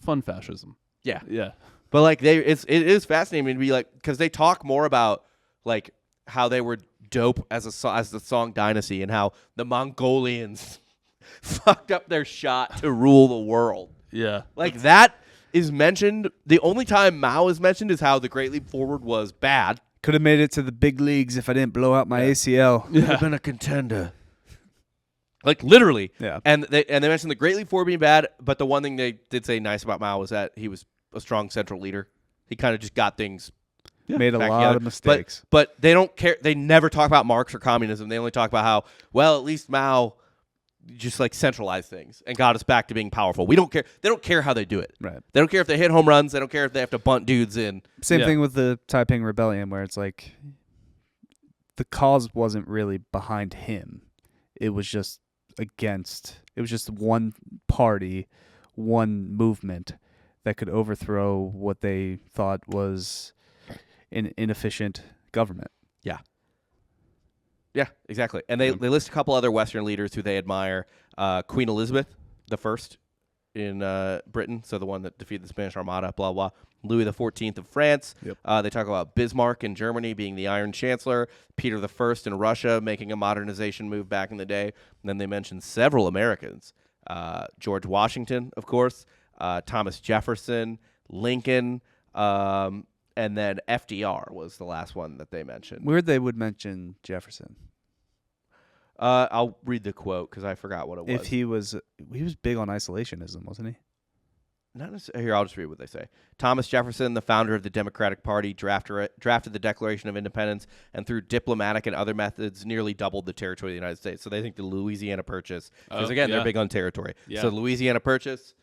fun fascism. Yeah. Yeah. But like it is fascinating to be like, because they talk more about like how they were dope as the Song Dynasty and how the Mongolians fucked up their shot to rule the world. Yeah. Like that is mentioned. The only time Mao is mentioned is how the Great Leap Forward was bad. Could have made it to the big leagues if I didn't blow out my ACL. Could have been a contender. Like literally. Yeah. And they mentioned the Great Leap Forward being bad, but the one thing they did say nice about Mao was that he was a strong central leader. He kind of just got things Made a back lot together. of mistakes. But they don't care. They never talk about Marx or communism. They only talk about how, well, at least Mao just like centralized things and got us back to being powerful. We don't care. They don't care how they do it. Right. They don't care if they hit home runs. They don't care if they have to bunt dudes in. Same thing with the Taiping Rebellion, where it's like the cause wasn't really behind him. It was just one party, one movement that could overthrow what they thought was an inefficient government. Yeah, exactly. And they list a couple other Western leaders who they admire. Queen Elizabeth the First in Britain, so the one that defeated the Spanish Armada, blah, blah. Louis XIV of France. Yep. They talk about Bismarck in Germany being the Iron Chancellor, Peter I in Russia making a modernization move back in the day. And then they mention several Americans. George Washington, of course, Thomas Jefferson, Lincoln, and then FDR was the last one that they mentioned. Weird they would mention Jefferson. I'll read the quote because I forgot what it was. If he was big on isolationism, wasn't he? Not necessarily. Here, I'll just read what they say. Thomas Jefferson, the founder of the Democratic Party, drafted the Declaration of Independence, and through diplomatic and other methods, nearly doubled the territory of the United States. So they think the Louisiana Purchase, because again, they're big on territory. Yeah. So Louisiana Purchase,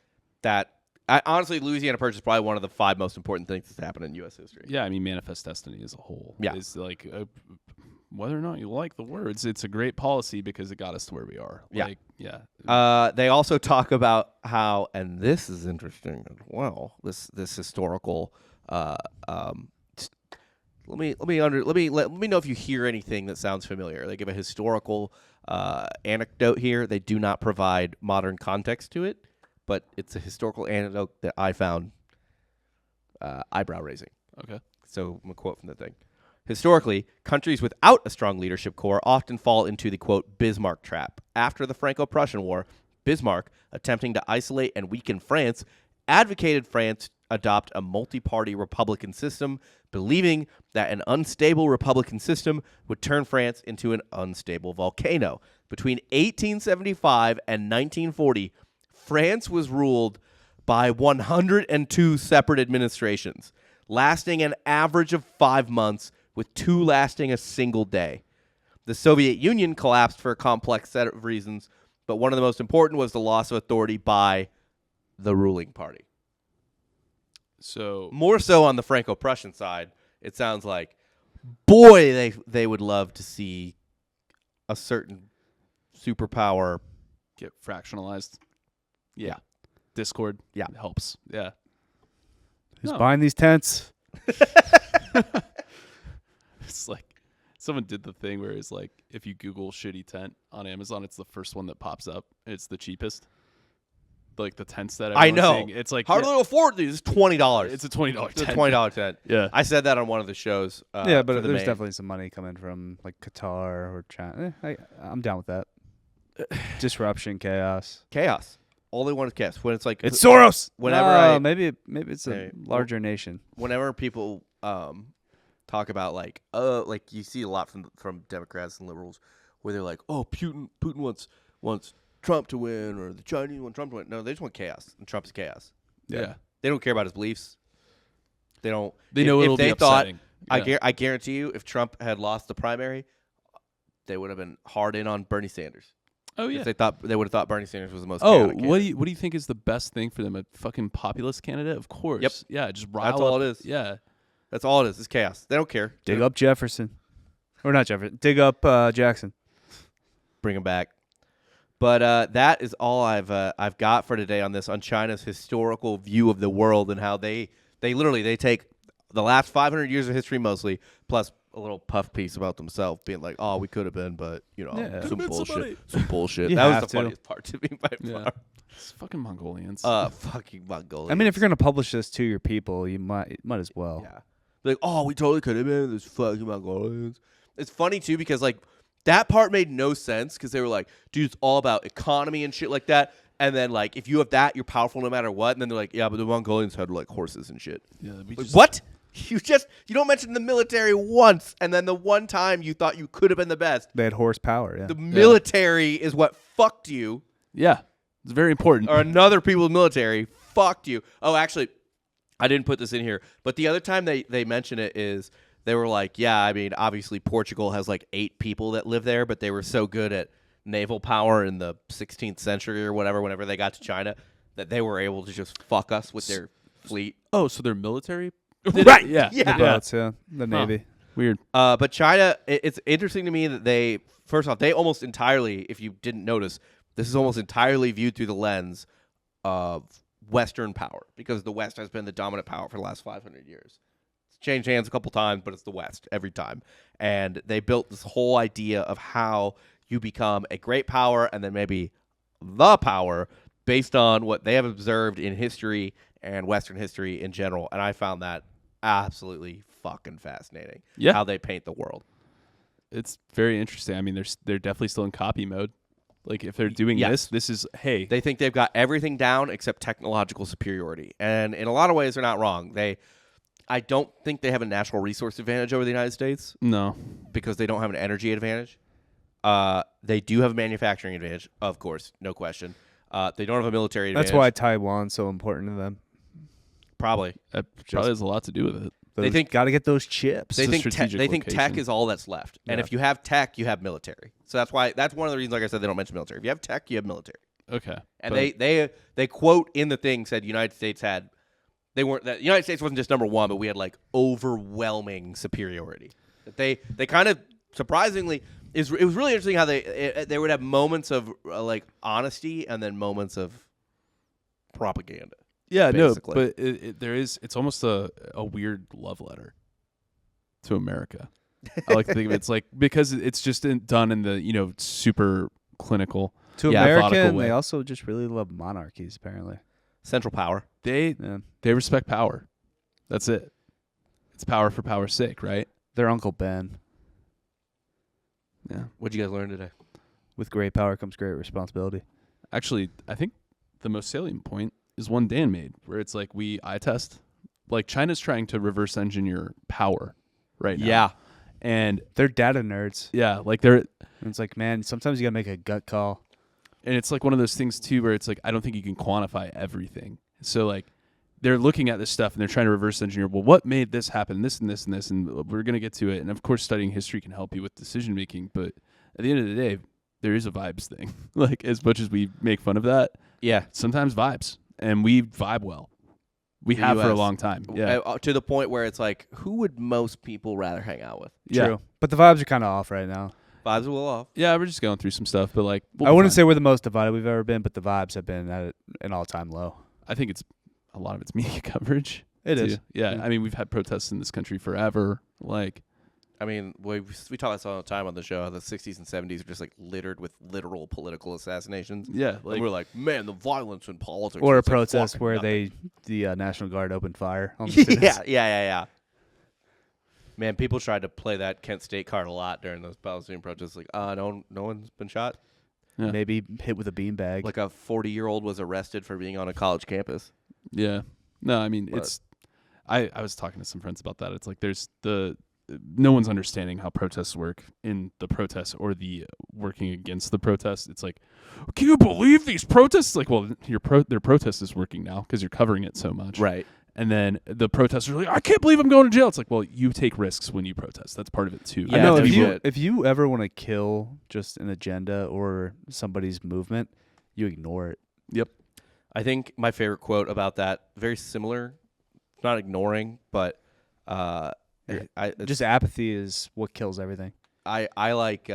honestly, Louisiana Purchase is probably one of the 5 most important things that's happened in U.S. history. Yeah, I mean, Manifest Destiny as a whole is like, whether or not you like the words, it's a great policy because it got us to where we are. Like, They also talk about how, and this is interesting as well. This historical. Let me know if you hear anything that sounds familiar. They give a historical anecdote here. They do not provide modern context to it, but it's a historical anecdote that I found eyebrow raising. Okay. So I'm a quote from the thing. Historically, countries without a strong leadership core often fall into the, quote, Bismarck trap. After the Franco-Prussian War, Bismarck, attempting to isolate and weaken France, advocated France adopt a multi-party republican system, believing that an unstable republican system would turn France into an unstable volcano. Between 1875 and 1940, France was ruled by 102 separate administrations, lasting an average of 5 months, with 2 lasting a single day. The Soviet Union collapsed for a complex set of reasons, but one of the most important was the loss of authority by the ruling party. So More so on the Franco-Prussian side, It sounds like, boy, they would love to see a certain superpower Get fractionalized. Yeah. Discord. Yeah. Helps. Yeah. Who's No. buying these tents? It's like someone did the thing where it's like if you Google shitty tent on Amazon, it's the first one that pops up. It's the cheapest. Like the tents that I everyone's know. seeing. It's like How do they afford these? It's $20. it's a $20 It's a tent. $20 tent. Yeah. I said that on one of the shows. Yeah, for but the there's main. definitely some money coming from like Qatar or China. I'm down with that. Disruption, chaos. chaos. All they want is chaos. When it's like It's Soros. Whenever maybe it's a Hey, larger nation. whenever people talk about like you see a lot from Democrats and liberals where they're like, oh, Putin wants Trump to win, or the Chinese want Trump to win. No, they just want chaos, and Trump's chaos. Yeah. They don't care about his beliefs. They don't. They know if it'll they be thought, upsetting. I guarantee you, if Trump had lost the primary, they would have been hard in on Bernie Sanders. Oh yeah. If they would have thought Bernie Sanders was the most. Oh, chaotic what do you think is the best thing for them? A fucking populist candidate? Of course. Yep. Yeah, just rile That's all up- it is. Yeah. That's all it is. It's chaos. They don't care. Dig up Jefferson, or not Jefferson. Dig up Jackson. Bring him back. But that is all I've got for today on China's historical view of the world and how they literally take the last 500 years of history mostly, plus a little puff piece about themselves, being like, "Oh, we could have been, but Yeah. some been bullshit, somebody." some bullshit." You That was have the to. funniest part to me by Yeah. far. It's fucking Mongolians. Fucking Mongolia. I mean, if you're gonna publish this to your people, you might as well. Yeah. Like, oh, we totally could have been those fucking Mongolians. It's funny, too, because, like, that part made no sense because they were like, dude, it's all about economy and shit like that. And then, like, if you have that, you're powerful no matter what. And then they're like, yeah, but the Mongolians had, like, horses and shit. yeah, we Like, just- what? You don't mention the military once. And then the one time you thought you could have been the best. They had horsepower. Yeah. The military is what fucked you. Yeah. It's very important. Or another people's military fucked you. Oh, actually, I didn't put this in here, but the other time they mention it is they were like, yeah, I mean, obviously Portugal has like 8 people that live there, but they were so good at naval power in the 16th century or whatever, whenever they got to China, that they were able to just fuck us with their fleet. Oh, so they're military? Right. Yeah. Yeah. The boats, yeah. The Navy. Weird. But China, it's interesting to me that they, first off, they almost entirely, if you didn't notice, this is almost entirely viewed through the lens of Western power, because the West has been the dominant power for the last 500 years. It's changed hands a couple times, but it's the West every time. And they built this whole idea of how you become a great power and then maybe the power based on what they have observed in history and Western history in general. And I found that absolutely fucking fascinating. Yeah. How they paint the world. It's very interesting. I mean, they're definitely still in copy mode. Like if they're doing Yes. this is hey. They think they've got everything down except technological superiority. And in a lot of ways, they're not wrong. I don't think they have a natural resource advantage over the United States No. because they don't have an energy advantage. They do have a manufacturing advantage, of course, no question. They don't have a military advantage. That's why Taiwan's so important to them. Probably. That probably has a lot to do with it. They think- got to get those chips. They a think strategic tech location. is all that's left. And Yeah. if you have tech, you have military. So that's one of the reasons, like I said, they don't mention military. If you have tech, you have military. Okay. And But- they quote in the thing said the United States wasn't just number one, but we had like overwhelming superiority. That they kind of surprisingly it was really interesting how they would have moments of like honesty and then moments of propaganda. Yeah, basically. no, but it's almost a weird love letter to America. I like to think of it. It's like because it's just done in the super clinical. to Yeah, America, methodical and way. they also just really love monarchies, apparently. Central power. They Yeah. respect power. That's it. It's power for power's sake, right? Their Uncle Ben. Yeah. What'd you guys learn today? With great power comes great responsibility. Actually, I think the most salient point is one Dan made, where it's like eye test. Like China's trying to reverse engineer power right now. Yeah. And They're data nerds. yeah, like they're And it's like, man, sometimes you got to make a gut call. and it's like one of those things too where it's like I don't think you can quantify everything. So like they're looking at this stuff and they're trying to reverse engineer, well, what made this happen? This and this and this, and we're gonna get to it. And of course studying history can help you with decision making, but at the end of the day, there is a vibes thing. Like as much as we make fun of that, Yeah. sometimes vibes. And we vibe well. We The have for a US. long time. Yeah. To the point where it's like, who would most people rather hang out with? Yeah. True. But the vibes are kind of off right now. Vibes a little off. Yeah, we're just going through some stuff, but like we'll I be wouldn't fine. say we're the most divided we've ever been, but the vibes have been at an all-time low. I think it's a lot of it's media coverage. It too. is. Yeah. Yeah. I mean, we've had protests in this country forever. Like, I mean, we talk this all the time on the show. How the 60s and 70s are just like littered with literal political assassinations. yeah, Like, we're like, man, the violence in politics. Or a is like protest fucking where nothing. the National Guard opened fire on the students. yeah. Man, people tried to play that Kent State card a lot during those Palestinian protests. Like, no one's been shot. yeah. Maybe hit with a beanbag. Like a 40-year-old was arrested for being on a college campus. Yeah. No, I mean, But- it's I was talking to some friends about that. It's like there's no one's understanding how protests work in the protests or the working against the protests. It's like, can you believe these protests? It's like, well, their protest is working now because you're covering it so much. Right. And then the protesters are like, I can't believe I'm going to jail. It's like, well, you take risks when you protest. That's part of it too. Yeah, I know no if shit. if you ever want to kill just an agenda or somebody's movement, you ignore it. Yep. I think my favorite quote about that, very similar, not ignoring, but Just apathy is what kills everything. I like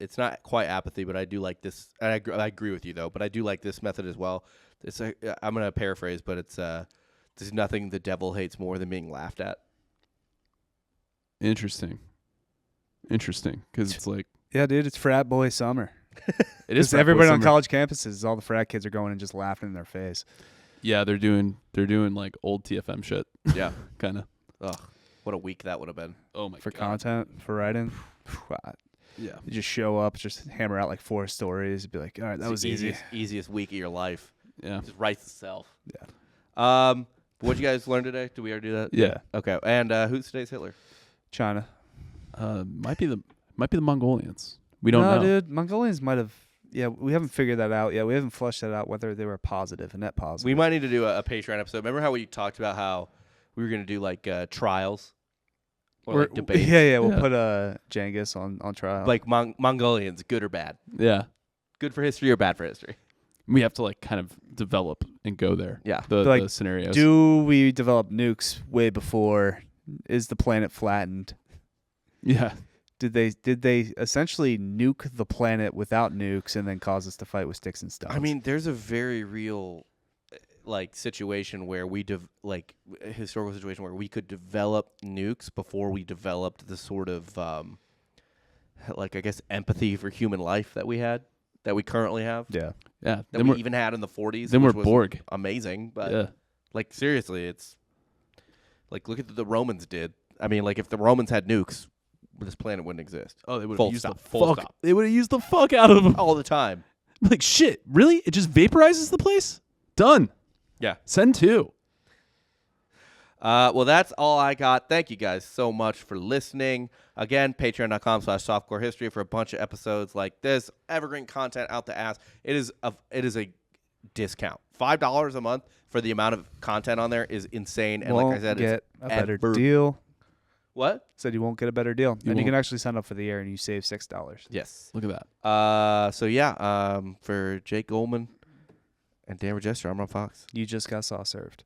it's not quite apathy, but I do like this. And I agree with you though, but I do like this method as well. It's I'm gonna paraphrase, but it's there's nothing the devil hates more than being laughed at. Interesting. Because it's like, Yeah, dude, it's frat boy summer. it is It's frat boy everybody on summer. college campuses. All the frat kids are going and just laughing in their face. Yeah, they're doing like old TFM shit. Yeah. Kind of. Ugh, what a week that would have been. Oh my For god. content, for writing. Yeah. You just show up, just hammer out like 4 stories, be like, all right, that It's was the easy. easiest week of your life. Yeah. Just writes itself. Yeah. What you guys learn today? Did we already do that? Yeah. Okay. And who's today's Hitler? China. Might be the Mongolians. We don't know. Dude. Mongolians might have. Yeah, we haven't figured that out yet. We haven't flushed that out whether they were positive, a net positive. We might need to do a Patreon episode. Remember how we talked about how we were going to do like trials or like debates? Yeah, we'll Yeah. put Genghis on trial. Like Mongolians, good or bad? Yeah. Good for history or bad for history? We have to like kind of develop and go there. Yeah. The scenarios. do we develop nukes way before? Is the planet flattened? Yeah. Did they essentially nuke the planet without nukes and then cause us to fight with sticks and stones? I mean, there's a very real like situation where a historical situation where we could develop nukes before we developed the sort of like I guess empathy for human life that we currently have. yeah. Yeah. That we even had in the 40s. then we're which was Borg. amazing, but Yeah. like seriously, it's like look at what the Romans did. I mean, like if the Romans had nukes, this planet wouldn't exist. Oh, they would Full have used stop. the Full fuck. stop. They would have used the fuck out of them. All the time. Like shit. Really? It just vaporizes the place? Done. Yeah. Send 2. Well, that's all I got. Thank you guys so much for listening. Again, patreon.com/softcore history for a bunch of episodes like this. Evergreen content out the ass. It is a discount. $5 a month for the amount of content on there is insane. And like I said, get it's a better ever- deal. What? Said you won't get a better deal, You and you can won't. actually sign up for the air and you save $6. Yes. Look at that. So yeah, for Jake Goldman and Dan Regester, I'm Ron Fox. You just got saw served.